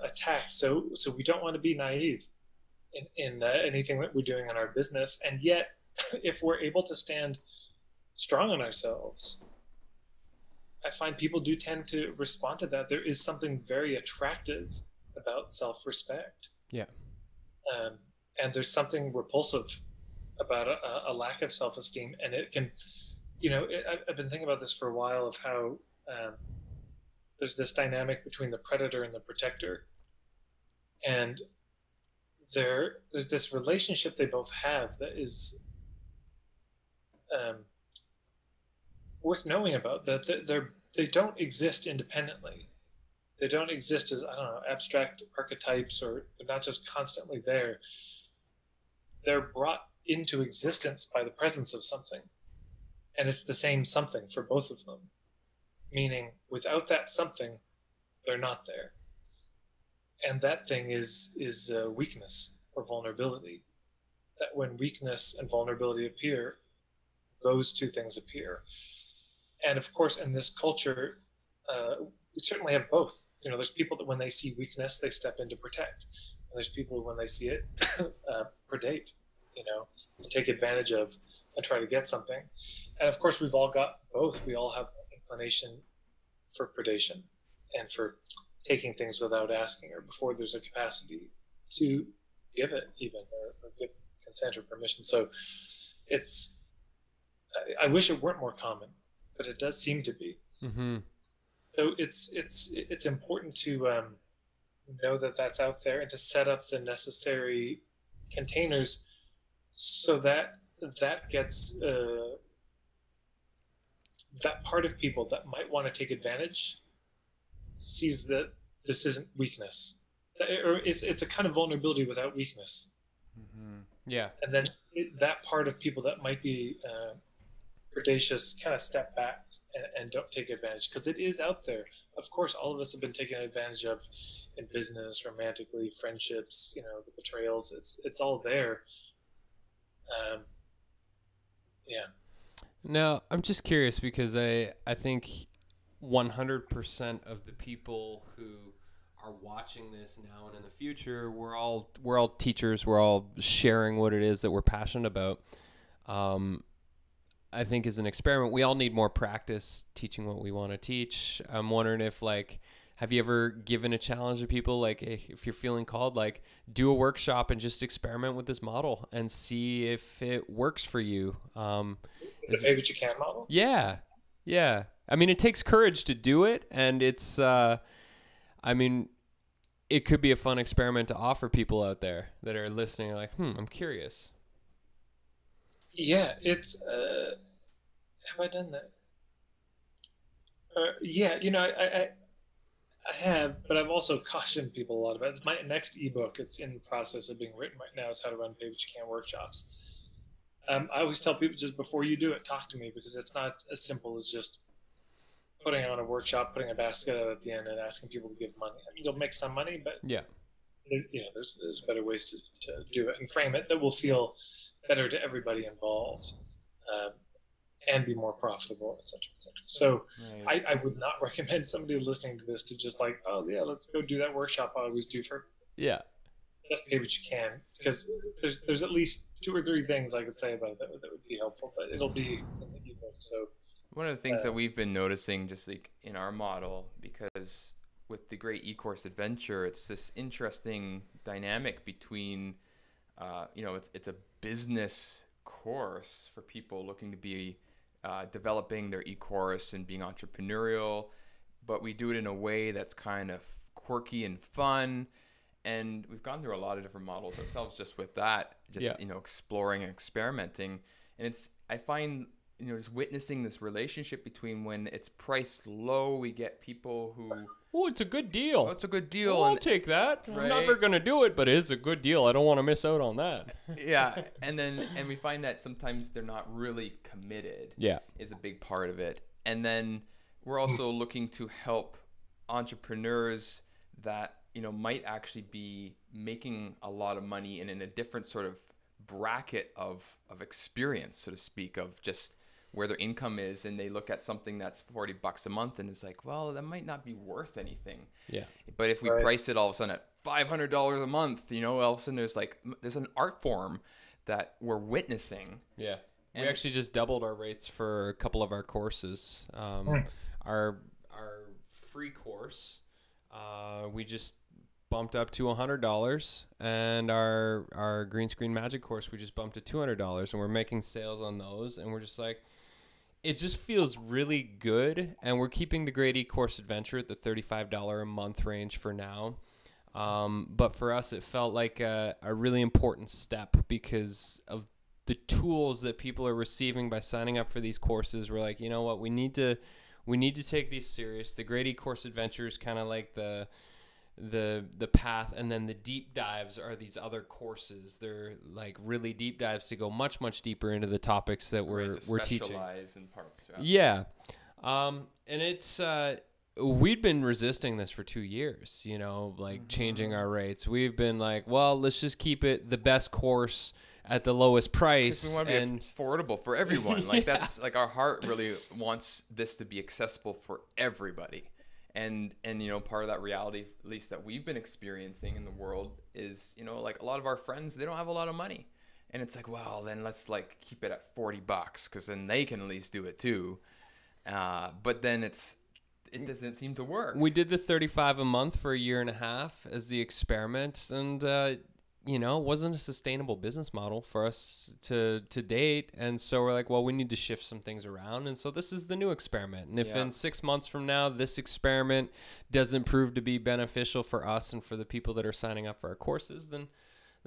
attacked? So we don't want to be naive in anything that we're doing in our business. And yet, if we're able to stand strong on ourselves, I find people do tend to respond to that. There is something very attractive about self-respect. Yeah. And there's something repulsive about a lack of self-esteem. And it can, I've been thinking about this for a while, of how there's this dynamic between the predator and the protector. And there's this relationship they both have that is worth knowing about, that they don't exist independently. They don't exist as, I don't know, abstract archetypes, or they're not just constantly there. They're brought into existence by the presence of something. And it's the same something for both of them. Meaning, without that something, they're not there. And that thing is weakness or vulnerability. That when weakness and vulnerability appear, those two things appear. And of course, in this culture, we certainly have both. There's people that when they see weakness, they step in to protect. And there's people who, when they see it, predate, and take advantage of and try to get something. And of course, we've all got both. We all have an inclination for predation and for taking things without asking, or before there's a capacity to give it even, or give consent or permission. So I wish it weren't more common, but it does seem to be. Mm-hmm. So it's important to know that that's out there, and to set up the necessary containers so that gets that part of people that might want to take advantage sees that this isn't weakness, or it's a kind of vulnerability without weakness. Mm-hmm. Yeah. And then that part of people that might be predacious kind of step back and don't take advantage, because it is out there. Of course, all of us have been taken advantage of in business, romantically, friendships, the betrayals. It's all there. Yeah. Now, I'm just curious, because I think 100% of the people who are watching this now and in the future, we're all teachers. We're all sharing what it is that we're passionate about. I think as an experiment, we all need more practice teaching what we want to teach. I'm wondering if, have you ever given a challenge to people, if you're feeling called, do a workshop and just experiment with this model and see if it works for you. The pay what you can model? Yeah. Yeah. I mean, it takes courage to do it. And it's, it could be a fun experiment to offer people out there that are listening, I'm curious. Yeah, it's have I done that? Yeah, I have, but I've also cautioned people a lot about it. It's my next ebook. It's in the process of being written right now. Is how to run pay what you can workshops. I always tell people just before you do it, talk to me because it's not as simple as just putting on a workshop, putting a basket out at the end, and asking people to give money. I mean, you'll make some money, but Yeah. there's better ways to do it and frame it that will feel better to everybody involved. Um, and be more profitable, et cetera, et cetera. So Right. I would not recommend somebody listening to this to just like, oh yeah, let's go do that workshop I always do for Yeah. just pay what you can, because there's at least two or three things I could say about it that would be helpful, but it'll be in the ebook. So One of the things that we've been noticing just like in our model, because with the Great E-Course Adventure, it's this interesting dynamic between, it's a business course for people looking to be developing their e-course and being entrepreneurial, but we do it in a way that's kind of quirky and fun. And we've gone through a lot of different models ourselves just with that, just, Yeah. exploring and experimenting. And I find, just witnessing this relationship between when it's priced low, we get people who, Oh, it's a good deal. oh, it's a good deal. I'll And take that. I'm right? never gonna do it, but it is a good deal. I don't want to miss out on that. yeah. And we find that sometimes they're not really committed. Yeah. Is a big part of it. And then we're also looking to help entrepreneurs that, might actually be making a lot of money and in a different sort of bracket of experience, so to speak, of just where their income is, and they look at something that's $40 a month and it's like, well, that might not be worth anything. Yeah. But if we Right. price it all of a sudden at $500 a month, all of a sudden there's an art form that we're witnessing. Yeah. We And- actually just doubled our rates for a couple of our courses. Our free course, we just bumped up to $100, and our green screen magic course we just bumped to $200, and we're making sales on those, and we're just like, it just feels really good, and we're keeping the Great E-Course Adventure at the $35 a month range for now. But for us, it felt like a really important step because of the tools that people are receiving by signing up for these courses. We're like, you know what, we need to take these serious. The Great E-Course Adventure is kind of like the path, and then the deep dives are these other courses. They're like really deep dives to go much deeper into the topics that we're teaching. Specialize in parts. Yeah. And it's we'd been resisting this for 2 years, like changing our rates. We've been like, well, let's just keep it the best course at the lowest price. We want to be affordable for everyone. Like that's like our heart really wants this to be accessible for everybody. And part of that reality, at least that we've been experiencing in the world, is like a lot of our friends, they don't have a lot of money, and it's like, well, then let's like keep it at $40 because then they can at least do it too. But then it doesn't seem to work. We did the $35 a month for a year and a half as the experiment, and it wasn't a sustainable business model for us to date. And so we're like, well, we need to shift some things around. And so this is the new experiment. And if in 6 months from now, this experiment doesn't prove to be beneficial for us and for the people that are signing up for our courses, then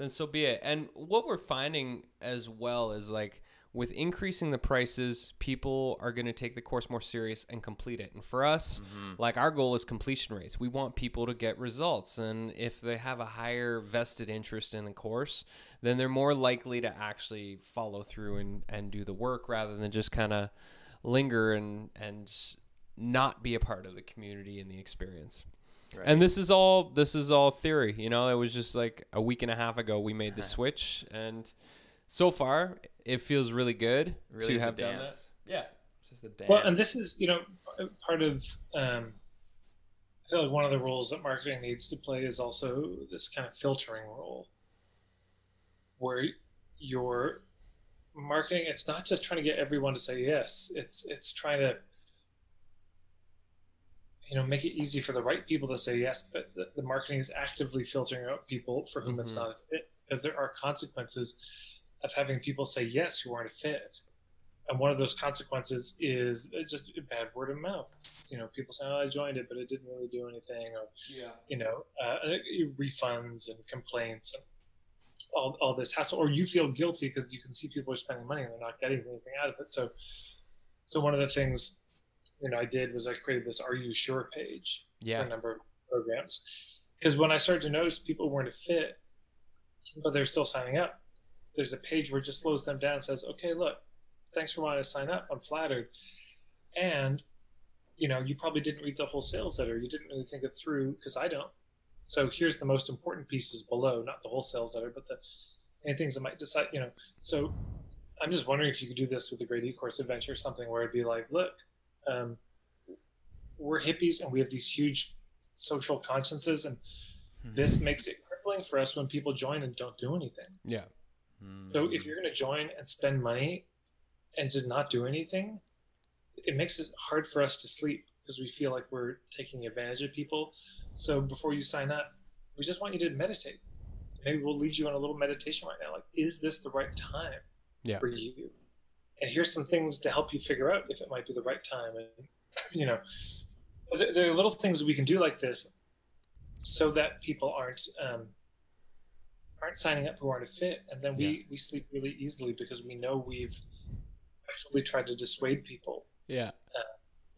so be it. And what we're finding as well is like, with increasing the prices, people are going to take the course more serious and complete it. And for us, like our goal is completion rates. We want people to get results. And if they have a higher vested interest in the course, then they're more likely to actually follow through and do the work rather than just kind of linger and not be a part of the community and the experience. Right. And this is all theory. It was just like a week and a half ago we made the switch, and so far, it feels really good to have done that. Yeah. It's just a dance. Well, and this is, part of, I feel like one of the roles that marketing needs to play is also this kind of filtering role where your marketing, it's not just trying to get everyone to say yes. It's trying to, make it easy for the right people to say yes, but the marketing is actively filtering out people for whom it's not a fit, because there are consequences of having people say yes who aren't a fit. And one of those consequences is just a bad word of mouth. People say, oh, I joined it, but it didn't really do anything. Or, refunds and complaints. And all this hassle, or you feel guilty because you can see people are spending money and they're not getting anything out of it. So one of the things, I did was I created this Are You Sure page for a number of programs. Because when I started to notice people weren't a fit, but they're still signing up, there's a page where it just slows them down and says, okay, look, thanks for wanting to sign up. I'm flattered. And, you probably didn't read the whole sales letter. You didn't really think it through, because I don't. So here's the most important pieces below, not the whole sales letter, but any things that might decide, So I'm just wondering if you could do this with the Great E-Course Adventure, something where it'd be like, look, we're hippies and we have these huge social consciences, and this makes it crippling for us when people join and don't do anything. Yeah. So if you're going to join and spend money and just not do anything, it makes it hard for us to sleep because we feel like we're taking advantage of people. So before you sign up, we just want you to meditate. Maybe we'll lead you on a little meditation right now. Like, is this the right time for you? And here's some things to help you figure out if it might be the right time. And, there are little things we can do like this so that people aren't signing up who aren't a fit. And then we sleep really easily because we know we've actively tried to dissuade people. Yeah.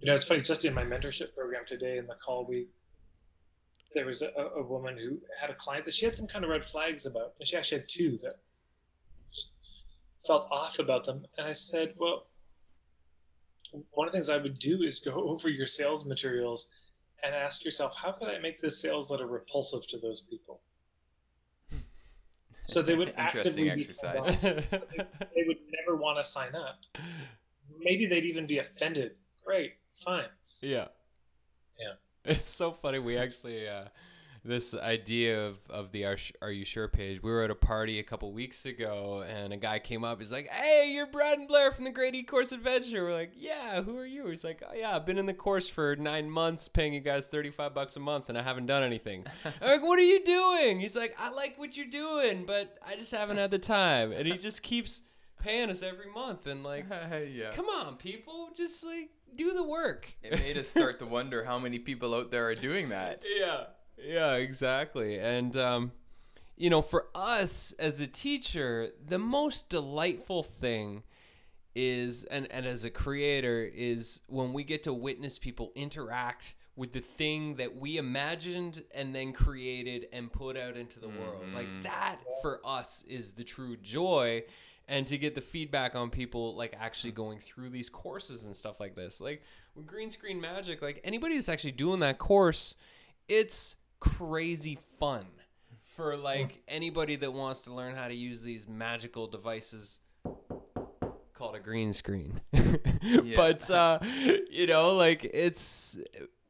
It's funny, just in my mentorship program today in the call, there was a woman who had a client that she had some kind of red flags about, and she actually had two that just felt off about them. And I said, well, one of the things I would do is go over your sales materials and ask yourself, how could I make this sales letter repulsive to those people? So they would actively exercise. They would never want to sign up. Maybe they'd even be offended. Great, fine. Yeah. It's so funny. We actually, this idea of the Are You Sure page, we were at a party a couple weeks ago, and a guy came up. He's like, hey, you're Brad and Blair from the Great E-Course Adventure. We're like, yeah, who are you? He's like, oh, yeah, I've been in the course for 9 months, paying you guys $35 a month, and I haven't done anything. I'm like, what are you doing? He's like, I like what you're doing, but I just haven't had the time. And he just keeps paying us every month, and like, come on, people, just like do the work. It made us start to wonder how many people out there are doing that. Yeah, exactly. And for us as a teacher, the most delightful thing is, and as a creator, is when we get to witness people interact with the thing that we imagined and then created and put out into the world. Like, that for us is the true joy. And to get the feedback on people like actually going through these courses and stuff like this. Like with Green Screen Magic, like anybody that's actually doing that course, it's crazy fun for like anybody that wants to learn how to use these magical devices called a green screen. But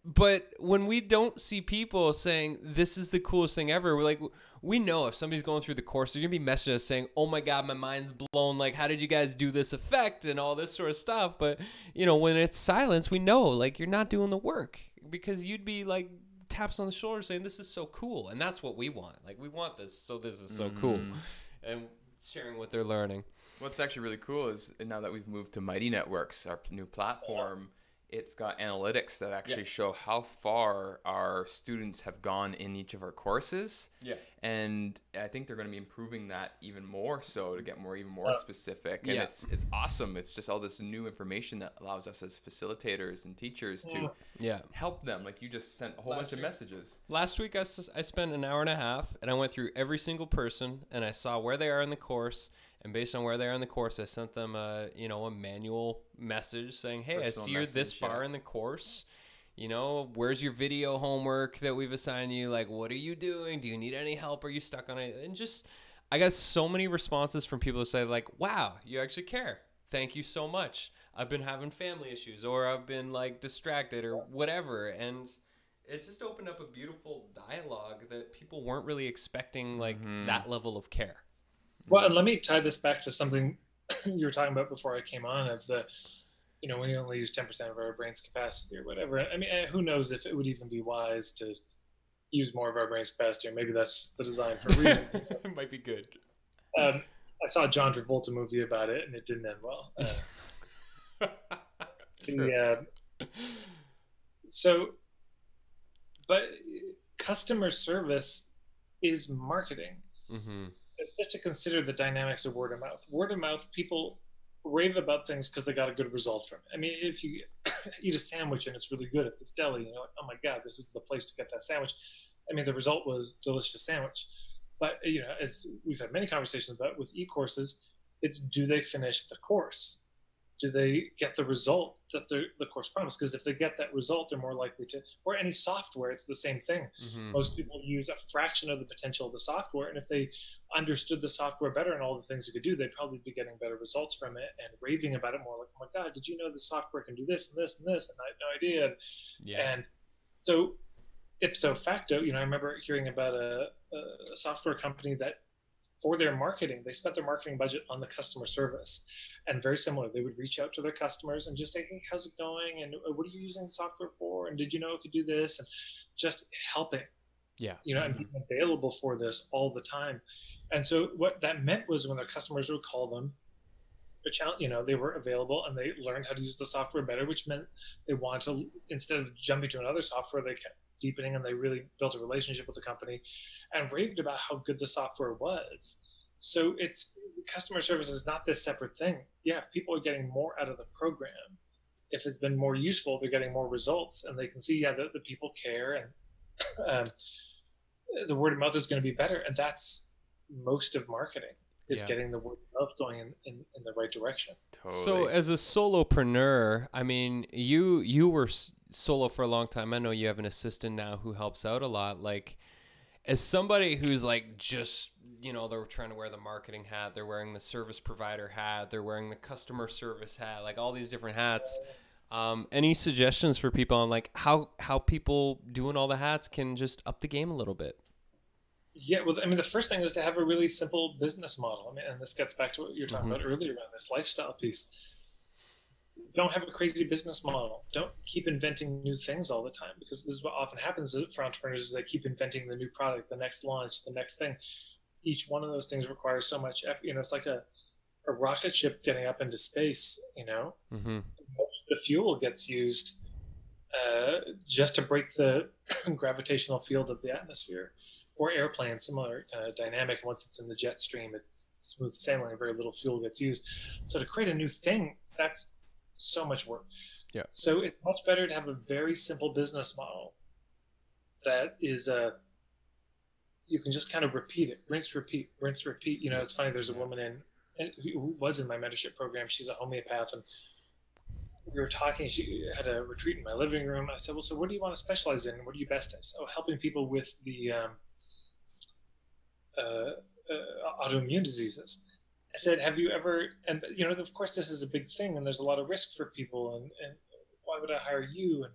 but when we don't see people saying this is the coolest thing ever, we're like, we know if somebody's going through the course, they're gonna be messaging us saying, oh my god, my mind's blown, like how did you guys do this effect and all this sort of stuff. But when it's silence, we know like you're not doing the work, because you'd be like taps on the shoulder saying this is so cool. And that's what we want. Like, we want this, so this is so cool, and sharing what they're learning. What's actually really cool is now that we've moved to Mighty Networks, our new platform, it's got analytics that actually show how far our students have gone in each of our courses. Yeah. And I think they're going to be improving that even more so to get even more specific. And it's awesome. It's just all this new information that allows us as facilitators and teachers to help them. Like, you just sent a whole bunch of messages. Last week I spent an hour and a half, and I went through every single person, and I saw where they are in the course. And based on where they are in the course, I sent them a manual message saying, hey, I see you're this far in the course. Where's your video homework that we've assigned you? Like, what are you doing? Do you need any help? Are you stuck on it? And I got so many responses from people who say like, wow, you actually care. Thank you so much. I've been having family issues, or I've been like distracted or whatever. And it just opened up a beautiful dialogue that people weren't really expecting, like that level of care. Well, and let me tie this back to something you were talking about before I came on, of the, we only use 10% of our brain's capacity or whatever. I mean, who knows if it would even be wise to use more of our brain's capacity, or maybe that's just the design for a reason. It might be good. I saw a John Travolta movie about it, and it didn't end well. But customer service is marketing. It's just to consider the dynamics of word of mouth. Word of mouth, people rave about things because they got a good result from it. I mean, if you eat a sandwich and it's really good at this deli, you know, like, oh my God, this is the place to get that sandwich. I mean, the result was delicious sandwich. But, you know, as we've had many conversations about with e-courses, it's do they finish the course? Do they get the result that the course promised? Because if they get that result, they're more likely to, or any software, it's the same thing. Mm-hmm. Most people use a fraction of the potential of the software. And if they understood the software better and all the things it could do, they'd probably be getting better results from it and raving about it more like, oh my God, did you know the software can do this and this and this? And I had no idea. Yeah. And so ipso facto, you know, I remember hearing about a software company that for their marketing, they spent their marketing budget on the customer service. And very similar, they would reach out to their customers and just say, hey, how's it going? And what are you using the software for? And did you know it could do this? And just helping, Yeah. you know, and being available for this all the time. And so what that meant was when their customers would call them, you know, they were available and they learned how to use the software better, which meant they wanted to, instead of jumping to another software, they kept deepening and they really built a relationship with the company and raved about how good the software was. So it's customer service is not this separate thing. Yeah, if people are getting more out of the program, if it's been more useful, they're getting more results and they can see, yeah, the people care and the word of mouth is going to be better. And that's most of marketing is getting the word of mouth going in the right direction. Totally. So as a solopreneur, I mean, you were solo for a long time. I know you have an assistant now who helps out a lot. Like, as somebody who's like just, you know, they're trying to wear the marketing hat, they're wearing the service provider hat, they're wearing the customer service hat, like all these different hats. Any suggestions for people on like how people doing all the hats can just up the game a little bit? Yeah, well, I mean, the first thing is to have a really simple business model. I mean, and this gets back to what you were talking about earlier around this lifestyle piece. Don't have a crazy business model. Don't keep inventing new things all the time, because this is what often happens for entrepreneurs is they keep inventing the new product, the next launch, the next thing. Each one of those things requires so much effort. You know, it's like a rocket ship getting up into space, you know. Most of the fuel gets used just to break the gravitational field of the atmosphere. Or airplane, similar kind of dynamic. Once it's in the jet stream, it's smooth sailing, very little fuel gets used. So to create a new thing, that's so much work. Yeah. So it's much better to have a very simple business model that is you can just kind of repeat it, rinse, repeat, rinse, repeat. You know, it's funny. There's a woman who was in my mentorship program. She's a homeopath, and we were talking. She had a retreat in my living room. I said, "Well, so what do you want to specialize in? What are you best at?" So helping people with the autoimmune diseases. I said, have you ever, and you know, of course this is a big thing and there's a lot of risk for people and why would I hire you? And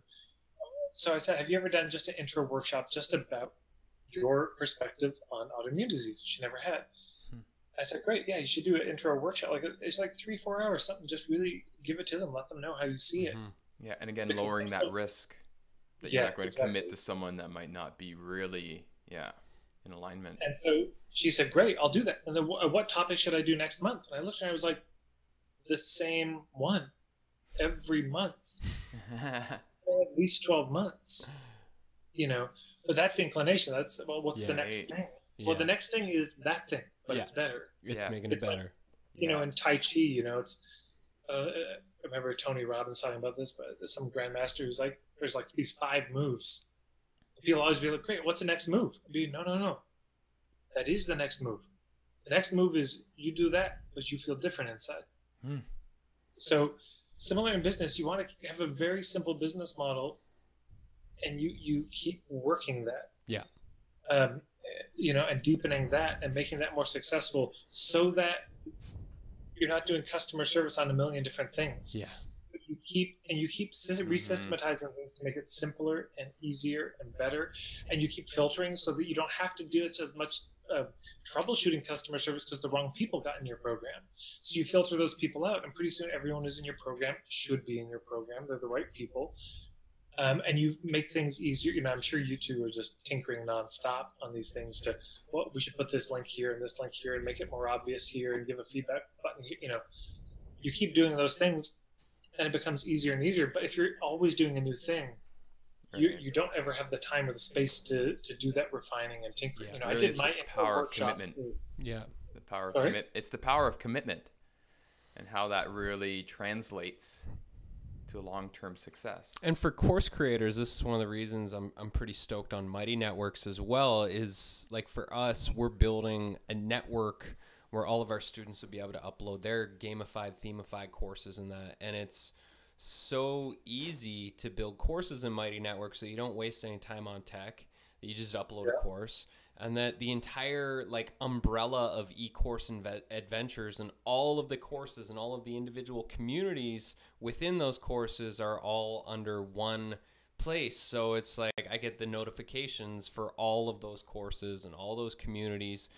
so I said, have you ever done just an intro workshop just about your perspective on autoimmune disease? She never had. I said, great, yeah, you should do an intro workshop. Like it's like 3-4 hours, something, just really give it to them, let them know how you see it. Yeah, and again, lowering that risk that you're not going to commit to someone that might not be really, in alignment. And so she said, great, I'll do that. And then what topic should I do next month? And I looked and I was like, the same one every month, at least 12 months, you know, but that's the inclination. That's, well, what's the next thing? Yeah. Well, the next thing is that thing, but it's better. It's making it better. Like, you know, in Tai Chi, you know, it's, I remember Tony Robbins talking about this, but there's some grandmaster who's like, there's like these 5 moves. People always be like, great, what's the next move? Be no. That is the next move. The next move is you do that, but you feel different inside. So similar in business, you want to have a very simple business model and you keep working that. Yeah. You know, and deepening that and making that more successful so that you're not doing customer service on a million different things. Yeah. You keep resystematizing things to make it simpler and easier and better, and you keep filtering so that you don't have to do it as much troubleshooting customer service because the wrong people got in your program. So you filter those people out, and pretty soon everyone who's in your program should be in your program. They're the right people, and you make things easier. You know, I'm sure you two are just tinkering nonstop on these things to, well, we should put this link here and this link here and make it more obvious here and give a feedback button. You know, you keep doing those things and it becomes easier and easier. But if you're always doing a new thing, you don't ever have the time or the space to do that refining and tinkering. Yeah. You know, Really, I did it's my the power of workshop. commitment. Yeah. The power of Sorry? It's the power of commitment, and how that really translates to long-term success. And for course creators, this is one of the reasons I'm pretty stoked on Mighty Networks as well, is like for us, we're building a network where all of our students will be able to upload their gamified, themified courses and that. And it's so easy to build courses in Mighty Networks so you don't waste any time on tech. You just upload a course, and that the entire like umbrella of e-course adventures and all of the courses and all of the individual communities within those courses are all under one place. So it's like I get the notifications for all of those courses and all those communities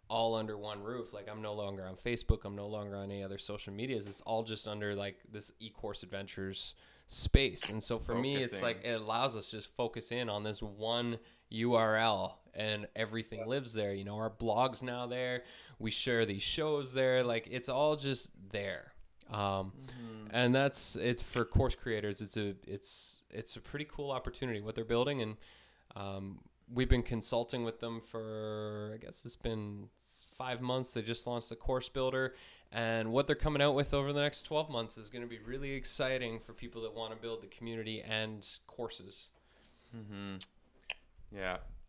all under one roof. Like I'm no longer on Facebook, I'm no longer on any other social medias. It's all just under like this e-course adventures space. And so for me, it's like it allows us to just focus in on this one URL, and everything lives there. You know, our blog's now there, we share these shows there, like it's all just there. And it's for course creators, it's a pretty cool opportunity what they're building. And we've been consulting with them for, I guess it's been 5 months. They just launched the course builder, and what they're coming out with over the next 12 months is going to be really exciting for people that want to build the community and courses.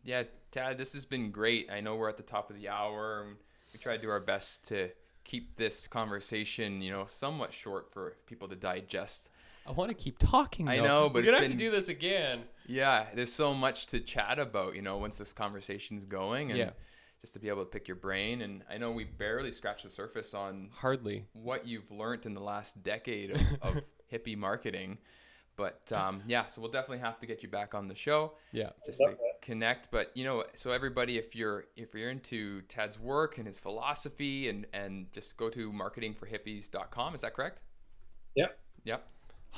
Yeah, Tad, this has been great. I know we're at the top of the hour, and we try to do our best to keep this conversation, you know, somewhat short for people to digest. I want to keep talking, though. I know, but we're going to have to do this again. Yeah, there's so much to chat about, you know, once this conversation's going, and just to be able to pick your brain. And I know we barely scratched the surface on hardly what you've learned in the last decade of hippie marketing. But so we'll definitely have to get you back on the show. Yeah, just to connect. But you know, so everybody, if you're into Tad's work and his philosophy, and just go to marketingforhippies.com. Is that correct? Yep.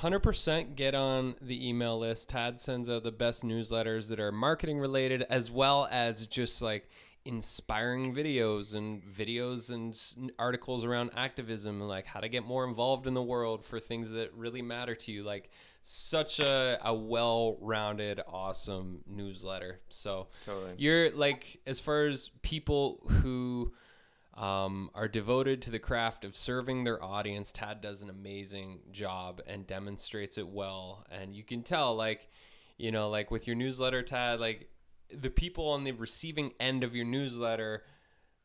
100% get on the email list. Tad sends out the best newsletters that are marketing related, as well as just like inspiring videos and articles around activism and like how to get more involved in the world for things that really matter to you. Like such a well-rounded, awesome newsletter. So you're like, as far as people who are devoted to the craft of serving their audience, Tad does an amazing job and demonstrates it well. And you can tell, like, you know, like with your newsletter, Tad, like the people on the receiving end of your newsletter,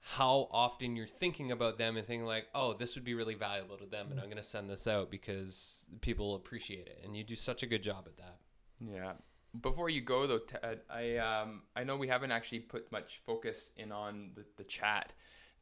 how often you're thinking about them and thinking like, oh, this would be really valuable to them, and I'm going to send this out because people appreciate it. And you do such a good job at that. Yeah. Before you go though, Tad, I know we haven't actually put much focus in on the chat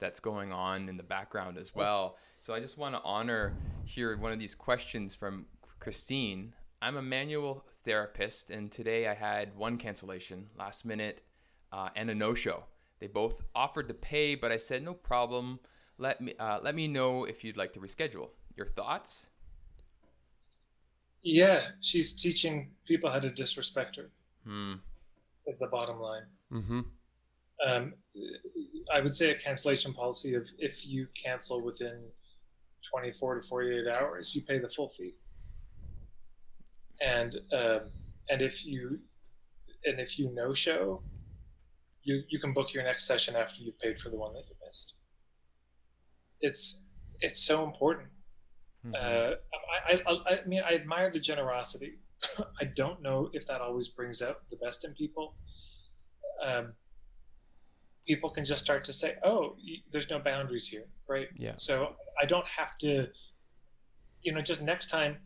that's going on in the background as well. So I just want to honor here one of these questions from Christine. I'm a manual therapist, and today I had one cancellation last minute and a no-show. They both offered to pay, but I said no problem. Let me know if you'd like to reschedule. Your thoughts? Yeah, she's teaching people how to disrespect her. Is the bottom line. I would say a cancellation policy of if you cancel within 24 to 48 hours, you pay the full fee. And if you no show, you can book your next session after you've paid for the one that you missed. It's so important. I mean, I admire the generosity. I don't know if that always brings out the best in people. People can just start to say, oh, there's no boundaries here, right? Yeah. So I don't have to, you know, just next time,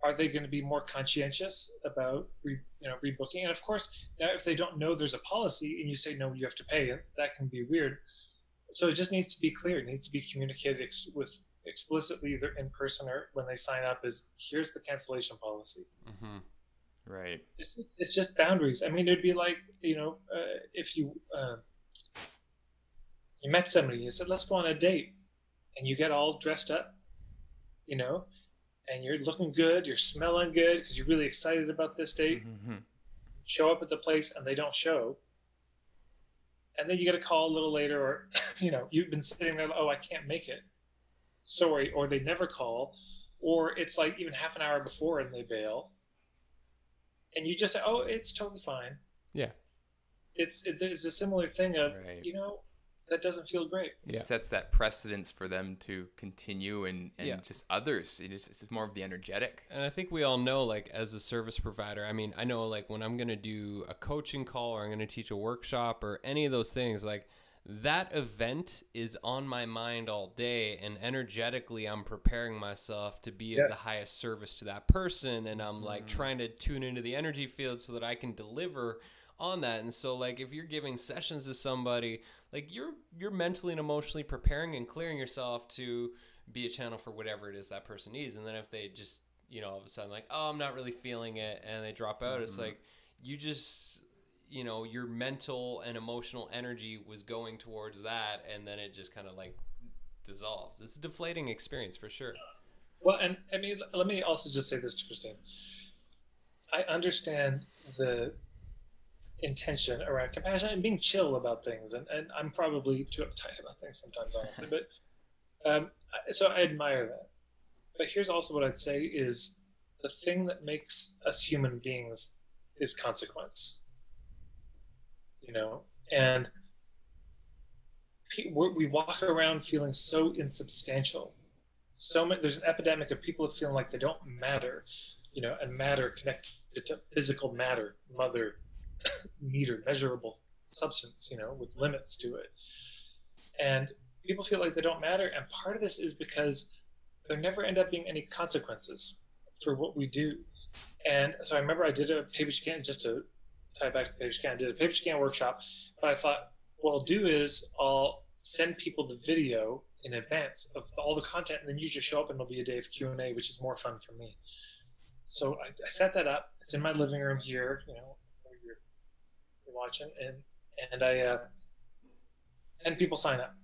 are they going to be more conscientious about rebooking? And of course, now if they don't know there's a policy and you say, no, you have to pay, that can be weird. So it just needs to be clear. It needs to be communicated explicitly, either in person or when they sign up, is here's the cancellation policy. Right. It's just boundaries. I mean, it'd be like, you know, if you met somebody, you said, let's go on a date, and you get all dressed up, you know, and you're looking good, you're smelling good because you're really excited about this date. Show up at the place and they don't show. And then you get a call a little later, or, you know, you've been sitting there, oh, I can't make it. Sorry. Or they never call, or it's like even half an hour before and they bail. and you just say, oh, it's totally fine. Yeah. There's a similar thing of, Right. that doesn't feel great. It sets that precedence for them to continue, and just others. It's more of the energetic. And I think we all know, like, as a service provider, I mean, I know, like, when I'm going to do a coaching call or I'm going to teach a workshop or any of those things, like, that event is on my mind all day, and energetically I'm preparing myself to be of the highest service to that person, and I'm like trying to tune into the energy field so that I can deliver on that. And so, like, if you're giving sessions to somebody, like, you're mentally and emotionally preparing and clearing yourself to be a channel for whatever it is that person needs. And then if they just, all of a sudden, like, oh, I'm not really feeling it, and they drop out, it's like, you just, your mental and emotional energy was going towards that, and then it just kind of, like, dissolves. It's a deflating experience for sure. Well, and I mean, let me also just say this to Christine. I understand the intention around compassion and being chill about things, and I'm probably too uptight about things sometimes, honestly, but so I admire that. But here's also what I'd say is the thing that makes us human beings is consequence, and we walk around feeling so insubstantial. There's an epidemic of people feeling like they don't matter, and matter connected to physical matter, mother, meter, measurable substance, with limits to it. And people feel like they don't matter. And part of this is because there never end up being any consequences for what we do. And so I remember I did a paper scan, just to tie back to the paper scan, I did a paper scan workshop, but I thought, what I'll do is I'll send people the video in advance of all the content, and then you just show up and it'll be a day of Q&A, which is more fun for me. So I set that up. It's in my living room here, where you're watching, and people sign up.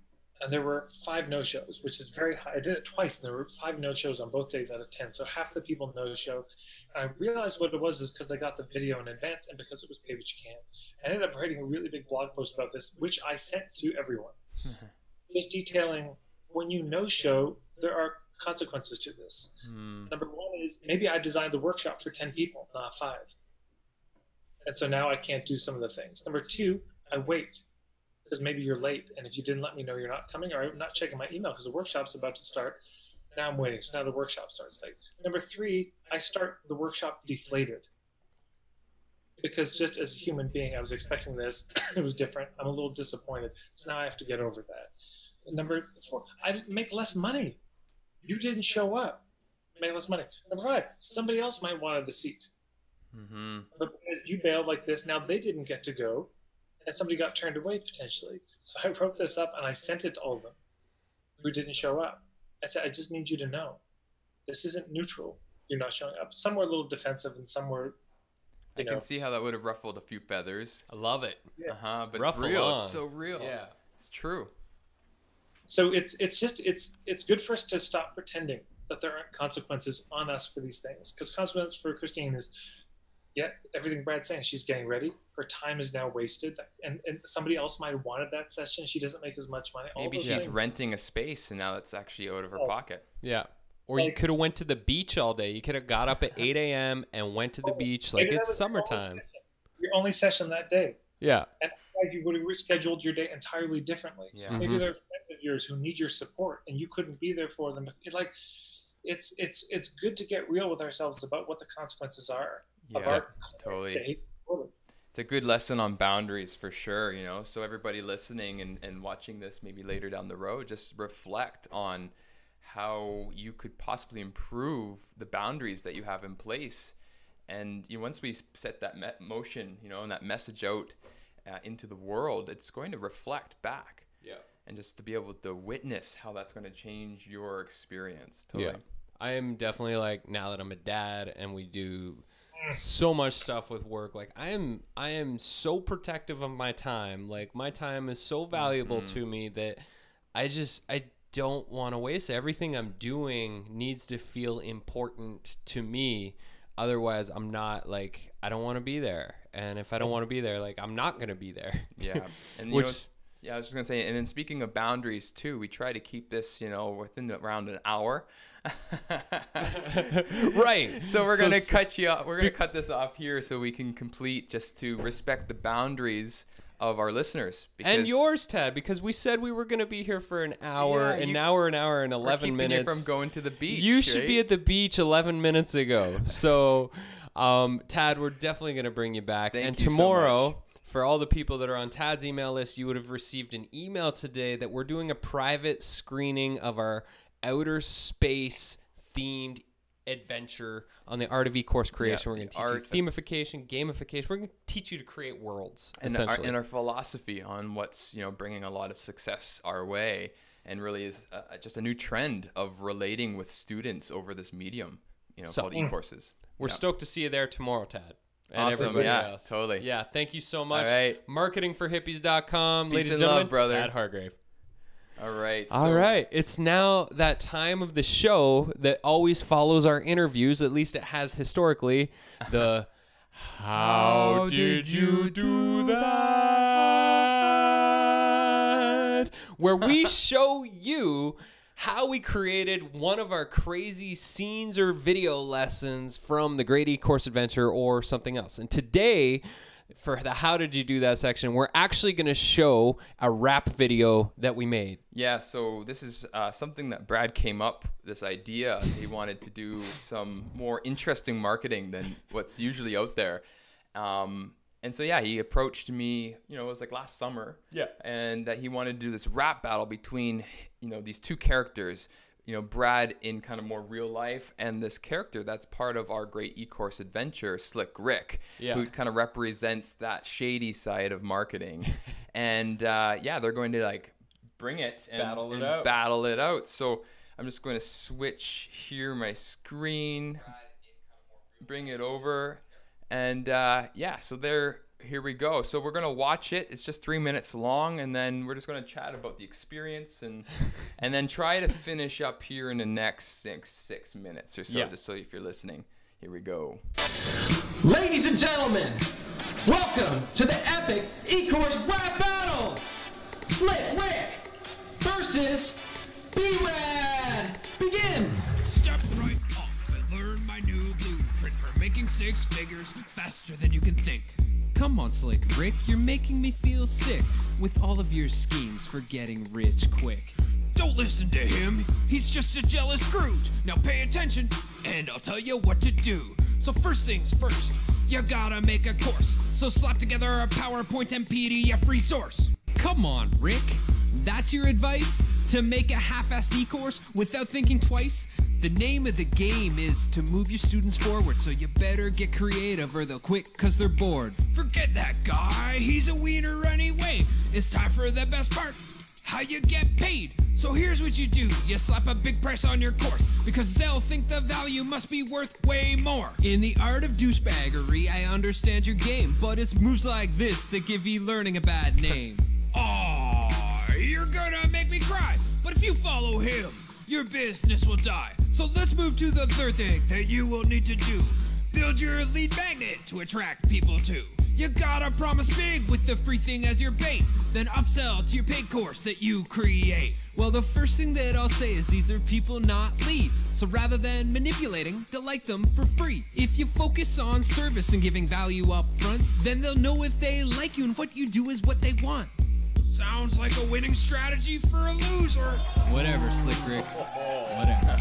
And there were 5 no-shows, which is very high. I did it twice, and there were 5 no-shows on both days out of 10. So half the people no-show. And I realized what it was is because they got the video in advance and because it was pay what you can. I ended up writing a really big blog post about this, which I sent to everyone. Just detailing, when you no-show, there are consequences to this. Number 1 is maybe I designed the workshop for 10 people, not 5. And so now I can't do some of the things. Number 2, I wait. Because maybe you're late, and if you didn't let me know you're not coming, or I'm not checking my email because the workshop's about to start, now I'm waiting. So now the workshop starts late. Number 3, I start the workshop deflated. Because just as a human being, I was expecting this. It was different. I'm a little disappointed. So now I have to get over that. Number 4, I make less money. You didn't show up. Make less money. Number 5, somebody else might want the seat. But because you bailed like this, now they didn't get to go. And somebody got turned away potentially. So I wrote this up and I sent it to all of them who didn't show up. I said, I just need you to know, this isn't neutral. You're not showing up. Some were a little defensive, and some were, I can see how that would have ruffled a few feathers. I love it. Yeah. But Ruffle it's real. on. It's so real. Yeah. It's true. So it's good for us to stop pretending that there aren't consequences on us for these things. Because consequence for Christine is, everything Brad's saying, she's getting ready. Her time is now wasted, and somebody else might have wanted that session. She doesn't make as much money. Maybe she's renting a space, and now that's actually out of her pocket. Yeah. Or you could have went to the beach all day. You could have got up at 8 a.m. and went to the beach. Like, it's summertime. Your only session that day. Yeah. And otherwise you would have rescheduled your day entirely differently. Yeah. Maybe there are friends of yours who need your support, and you couldn't be there for them. It's good to get real with ourselves about what the consequences are. Yeah, totally. It's a good lesson on boundaries for sure, so everybody listening and watching this maybe later down the road, just reflect on how you could possibly improve the boundaries that you have in place. And once we set that motion, and that message out into the world, it's going to reflect back. Yeah. And just to be able to witness how that's going to change your experience. Totally. Yeah. I am definitely, like, now that I'm a dad and we do so much stuff with work, like, I am so protective of my time. Like, my time is so valuable to me that I don't want to waste it. Everything I'm doing needs to feel important to me. Otherwise, I'm not, like, I don't want to be there. And if I don't want to be there, like, I'm not going to be there. Yeah. And Yeah, I was just gonna say, and then speaking of boundaries too, we try to keep this, you know, within around an hour. Right. So we're gonna cut you off. We're gonna cut this off here so we can complete, just to respect the boundaries of our listeners. And yours, Tad, because we said we were gonna be here for an hour, and now we're an hour and 11 minutes. You from going to the beach. You should be at the beach 11 minutes ago. So, Tad, we're definitely gonna bring you back. Thank you tomorrow. So for all the people that are on Tad's email list, you would have received an email today that we're doing a private screening of our outer space themed adventure on the art of e-course creation. We're going to teach you themification, gamification. We're going to teach you to create worlds, and our philosophy on what's, you know, bringing a lot of success our way, and really is just a new trend of relating with students over this medium, you know, called e-courses. We're stoked to see you there tomorrow, Tad. And awesome. Yeah, else. Totally. Yeah, thank you so much. All right. Marketingforhippies.com. Peace Ladies and and gentlemen, love, brother. Tad Hargrave. All right. All right. It's now that time of the show that always follows our interviews. At least it has historically. The How did you do that? Where we show you how we created one of our crazy scenes or video lessons from the Great E-Course Adventure or something else. And today, for the How Did You Do That section, we're actually going to show a rap video that we made. Yeah, so this is something that Brad came up, this idea. He wanted to do some more interesting marketing than what's usually out there. And so, yeah, he approached me, you know, it was like last summer. Yeah. And that he wanted to do this rap battle between, you know, these two characters, you know, Brad in kind of more real life, and this character that's part of our Great E-Course Adventure, Slick Rick, who kind of represents that shady side of marketing. And yeah, they're going to like bring it and battle it out. So I'm just going to switch here my screen, bring it over, and yeah, so here we go. So we're going to watch it. It's just 3 minutes long, and then we're just going to chat about the experience and then try to finish up here in the next six minutes or so, just so if you're listening. Here we go. Ladies and gentlemen, welcome to the epic E-Course rap battle. Slick Rick versus B-Rad. Begin. Step right up and learn my new blueprint for making 6 figures faster than you can think. Come on, Slick Rick, you're making me feel sick with all of your schemes for getting rich quick. Don't listen to him, he's just a jealous Scrooge. Now pay attention, and I'll tell you what to do. So first things first, you gotta make a course. So slap together a PowerPoint and PDF resource. Come on, Rick, that's your advice? To make a half-assed e-course without thinking twice? The name of the game is to move your students forward, so you better get creative or they'll quit cause they're bored. Forget that guy, he's a wiener anyway. It's time for the best part, how you get paid. So here's what you do, you slap a big price on your course, because they'll think the value must be worth way more. In the art of douchebaggery, I understand your game, but it's moves like this that give e-learning a bad name. Aw, you're gonna make me cry, but if you follow him, your business will die. So let's move to the third thing that you will need to do. Build your lead magnet to attract people too. You gotta promise big with the free thing as your bait, then upsell to your paid course that you create. Well, the first thing that I'll say is these are people, not leads. So rather than manipulating, delight them for free. If you focus on service and giving value up front, then they'll know if they like you and what you do is what they want. Sounds like a winning strategy for a loser. Whatever, Slick Rick. Whatever.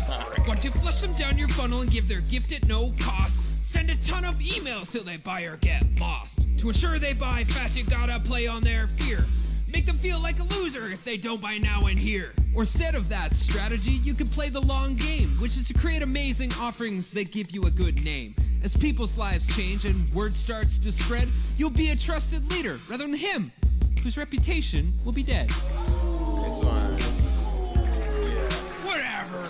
Once you flush them down your funnel and give their gift at no cost, send a ton of emails till they buy or get lost. To ensure they buy fast, you gotta play on their fear. Make them feel like a loser if they don't buy now and here. Or instead of that strategy, you can play the long game, which is to create amazing offerings that give you a good name. As people's lives change and word starts to spread, you'll be a trusted leader rather than him, whose reputation will be dead. Whatever.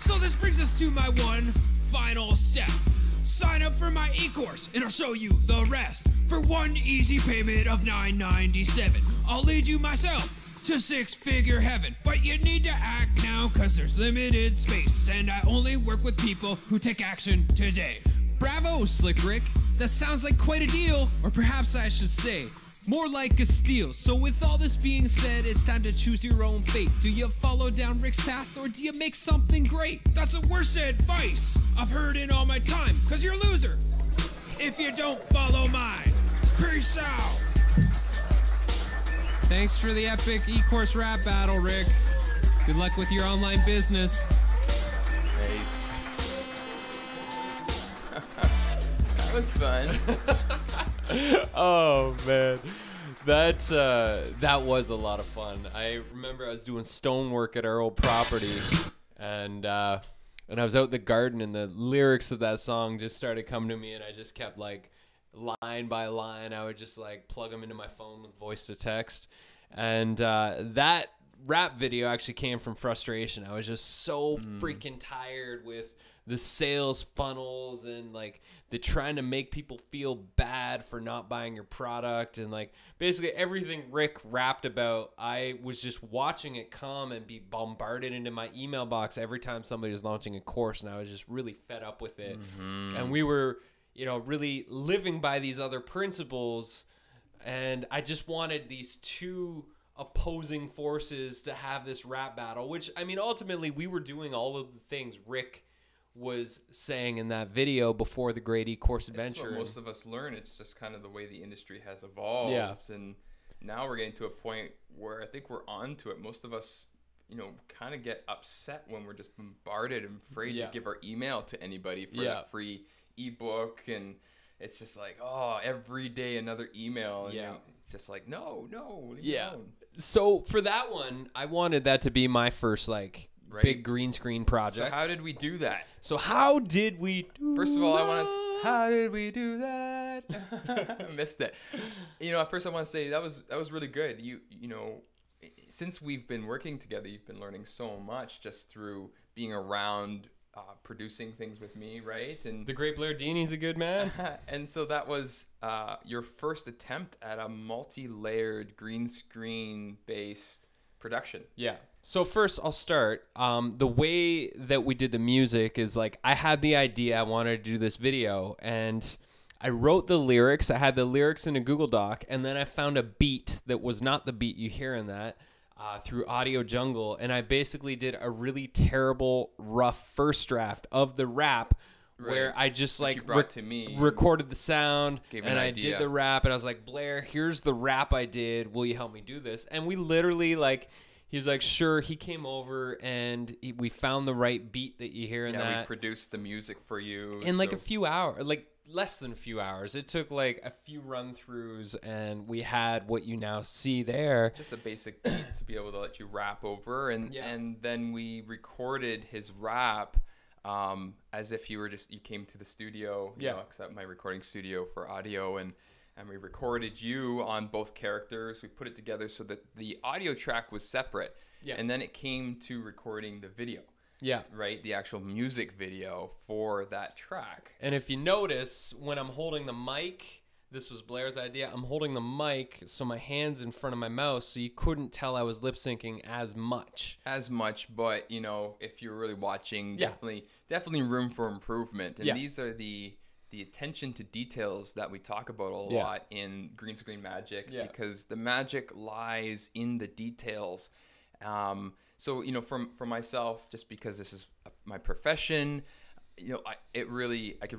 So this brings us to my one final step. Sign up for my e-course and I'll show you the rest. For one easy payment of $9.97, I'll lead you myself to 6-figure heaven. But you need to act now cause there's limited space, and I only work with people who take action today. Bravo, Slick Rick. That sounds like quite a deal, or perhaps I should say, more like a steal. So with all this being said, it's time to choose your own fate. Do you follow down Rick's path, or do you make something great? That's the worst advice I've heard in all my time, cause you're a loser if you don't follow mine. Peace out. Thanks for the epic e-course rap battle, Rick. Good luck with your online business. Nice. That was fun. Oh man, that was a lot of fun. I remember I was doing stonework at our old property, and I was out in the garden, and the lyrics of that song just started coming to me, and I just kept like line by line. I would just like plug them into my phone with voice to text, and that rap video actually came from frustration. I was just so freaking tired with the sales funnels and like the trying to make people feel bad for not buying your product, and like basically everything Rick rapped about, I was just watching it come and be bombarded into my email box every time somebody was launching a course, and I was just really fed up with it. And we were, you know, really living by these other principles, and I just wanted these two opposing forces to have this rap battle, which, I mean, ultimately we were doing all of the things Rick was saying in that video before the Great E-Course Adventure. It's what most of us learn. It's just kind of the way the industry has evolved. Yeah. And now we're getting to a point where I think we're on to it. Most of us, you know, kind of get upset when we're just bombarded and afraid to give our email to anybody for a free ebook. And it's just like, oh, every day another email. And it's just like, no, leave me alone. So for that one, I wanted that to be my first like big green screen project. So how did we do that? So how did we do First of all, I want to. How did we do that? I missed it. You know, at first I want to say that was really good. You know, since we've been working together, you've been learning so much just through being around, producing things with me, right? And the Great Blair Dini's a good man. And so that was your first attempt at a multi-layered green screen based production. Yeah. So first I'll start. The way that we did the music is like, I had the idea I wanted to do this video, and I wrote the lyrics. I had the lyrics in a Google Doc, and then I found a beat that was not the beat you hear in that through Audio Jungle, and I basically did a really terrible, rough first draft of the rap where I just like recorded the sound, and I did the rap, and I was like, Blair, here's the rap I did. Will you help me do this? And we literally like, he was like, sure. He came over, and we found the right beat that you hear in that. Yeah, we produced the music for you. In like a few hours, like less than a few hours. It took like a few run-throughs, and we had what you now see there. Just a basic beat to be able to let you rap over. And then we recorded his rap as if you came to the studio, you know, except my recording studio for audio, and we recorded you on both characters. We put it together so that the audio track was separate. Yeah. And then it came to recording the video. Yeah. Right? The actual music video for that track. And if you notice, when I'm holding the mic, this was Blair's idea, I'm holding the mic so my hand's in front of my mouth, so you couldn't tell I was lip syncing as much. But, you know, if you're really watching, definitely room for improvement. And these are the attention to details that we talk about a lot in green screen magic, because the magic lies in the details. So, you know, for myself, just because this is my profession, you know, I could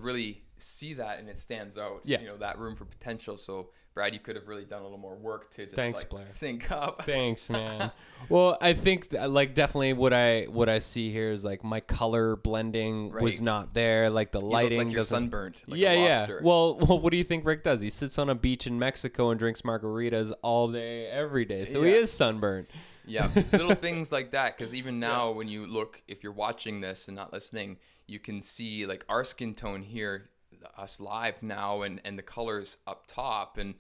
really see that, and it stands out, you know, that room for potential. So Brad, you could have really done a little more work to just sync up. Thanks, man. Well, I think like definitely what I see here is like my color blending was not there. Like the lighting, like you're sunburnt. Like a lobster. Well, what do you think Rick does? He sits on a beach in Mexico and drinks margaritas all day, every day. So he is sunburnt. Yeah, little things like that. Because even now, when you look, if you're watching this and not listening, you can see like our skin tone here, us live now, and the colors up top, and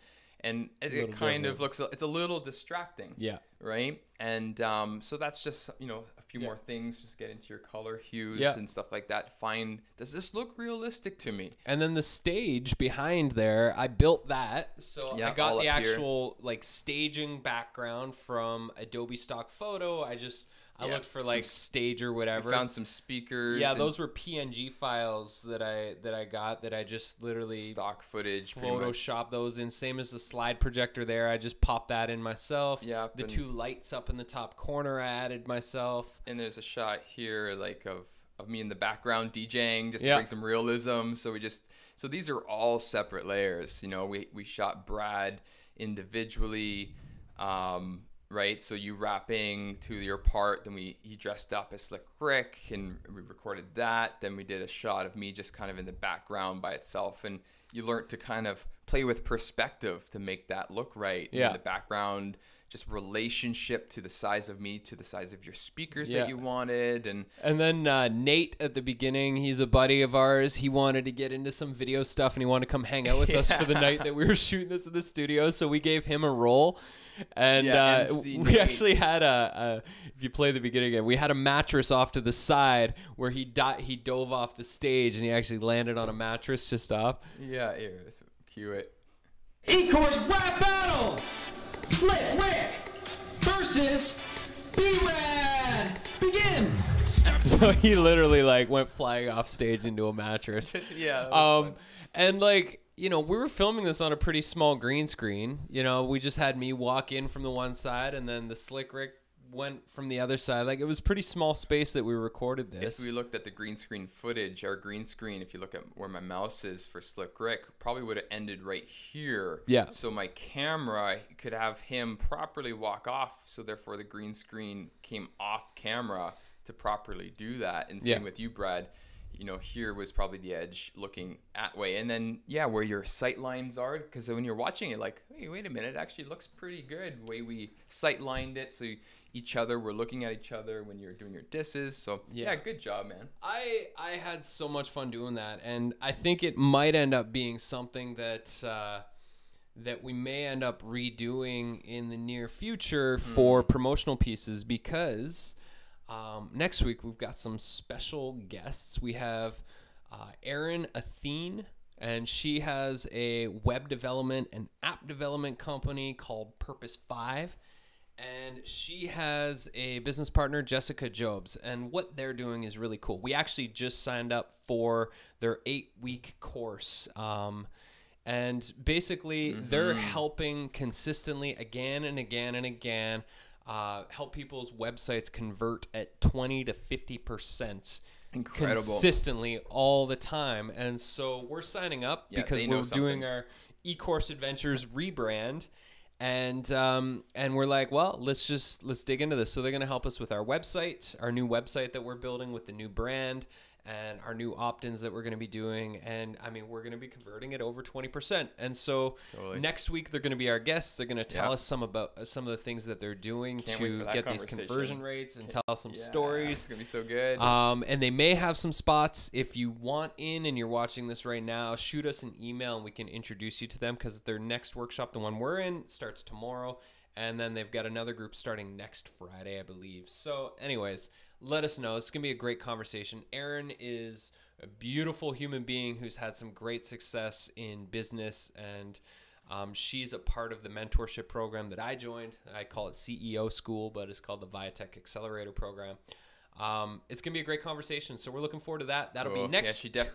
it kind of looks, it's a little distracting. Yeah. Right. And so that's just, you know, a few more things, just get into your color hues and stuff like that. Does this look realistic to me? And then the stage behind there, I built that. So I got the actual like staging background from Adobe Stock Photo. I looked for like stage or whatever. We found some speakers. Yeah, those were PNG files that I got that I just literally stock footage. Photoshop those in. Same as the slide projector there. I just popped that in myself. Yeah. The 2 lights up in the top corner I added myself. And there's a shot here like of me in the background DJing just to bring some realism. So these are all separate layers. You know, we shot Brad individually. Right, so you rapping to your part, then he dressed up as Slick Rick, and we recorded that. Then we did a shot of me just kind of in the background by itself, and you learned to kind of play with perspective to make that look right. Yeah. In the background, just relationship to the size of me, to the size of your speakers that you wanted. And then Nate at the beginning, he's a buddy of ours. He wanted to get into some video stuff, and he wanted to come hang out with us for the night that we were shooting this in the studio, so we gave him a role. And we actually had if you play the beginning again, we had a mattress off to the side where he dove off the stage, and he actually landed on a mattress just off. Yeah, here, let's cue it. E-Course Rap Battle! Slick Rick versus B-Rad! Begin! So he literally like went flying off stage into a mattress. Yeah. And like, you know, we were filming this on a pretty small green screen. You know, we just had me walk in from the one side, and then the Slick Rick went from the other side. Like, it was pretty small space that we recorded this. If we looked at the green screen footage, our green screen, if you look at where my mouse is for Slick Rick, probably would have ended right here. Yeah. So my camera could have him properly walk off, so therefore the green screen came off camera to properly do that. And same with you, Brad. You know, here was probably the edge looking at way. And then, where your sight lines are, because when you're watching it, like, hey, wait a minute, it actually looks pretty good the way we sight lined it. So we're looking at each other when you're doing your disses. So, good job, man. I had so much fun doing that. And I think it might end up being something that we may end up redoing in the near future for promotional pieces, because next week we've got some special guests. We have Erin Athene, and she has a web development and app development company called ep5, and she has a business partner, Jessica Jobs, and what they're doing is really cool. We actually just signed up for their 8-week course, and basically they're helping consistently again and again and again help people's websites convert at 20 to 50%. Incredible. Consistently all the time. And so we're signing up because we're doing our e-course adventures rebrand, and we're like, well, let's dig into this. So they're going to help us with our website, our new website that we're building with the new brand, and our new opt-ins that we're going to be doing. And I mean, we're going to be converting it over 20%. And so next week they're going to be our guests. They're going to tell us some of the things that they're doing to get these conversion rates, and tell us some stories. It's going to be so good. And they may have some spots. If you want in and you're watching this right now, shoot us an email and we can introduce you to them, because their next workshop, the one we're in, starts tomorrow. And then they've got another group starting next Friday, I believe. So anyways, let us know. It's going to be a great conversation. Erin is a beautiful human being who's had some great success in business, and she's a part of the mentorship program that I joined. I call it CEO School, but it's called the Viatech Accelerator Program. It's going to be a great conversation, so we're looking forward to that. That'll be next Tuesday.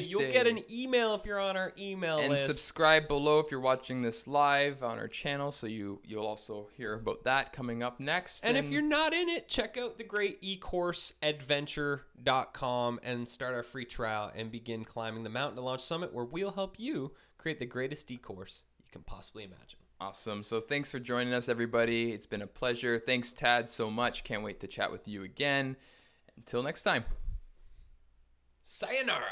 You'll get an email if you're on our email list. And subscribe below if you're watching this live on our channel, so you'll also hear about that coming up next. And if you're not in it, check out the great ecourseadventure.com and start our free trial and begin climbing the Mountain to Launch Summit, where we'll help you create the greatest e-course you can possibly imagine. Awesome. So thanks for joining us, everybody. It's been a pleasure. Thanks, Tad, so much. Can't wait to chat with you again. Until next time. Sayonara.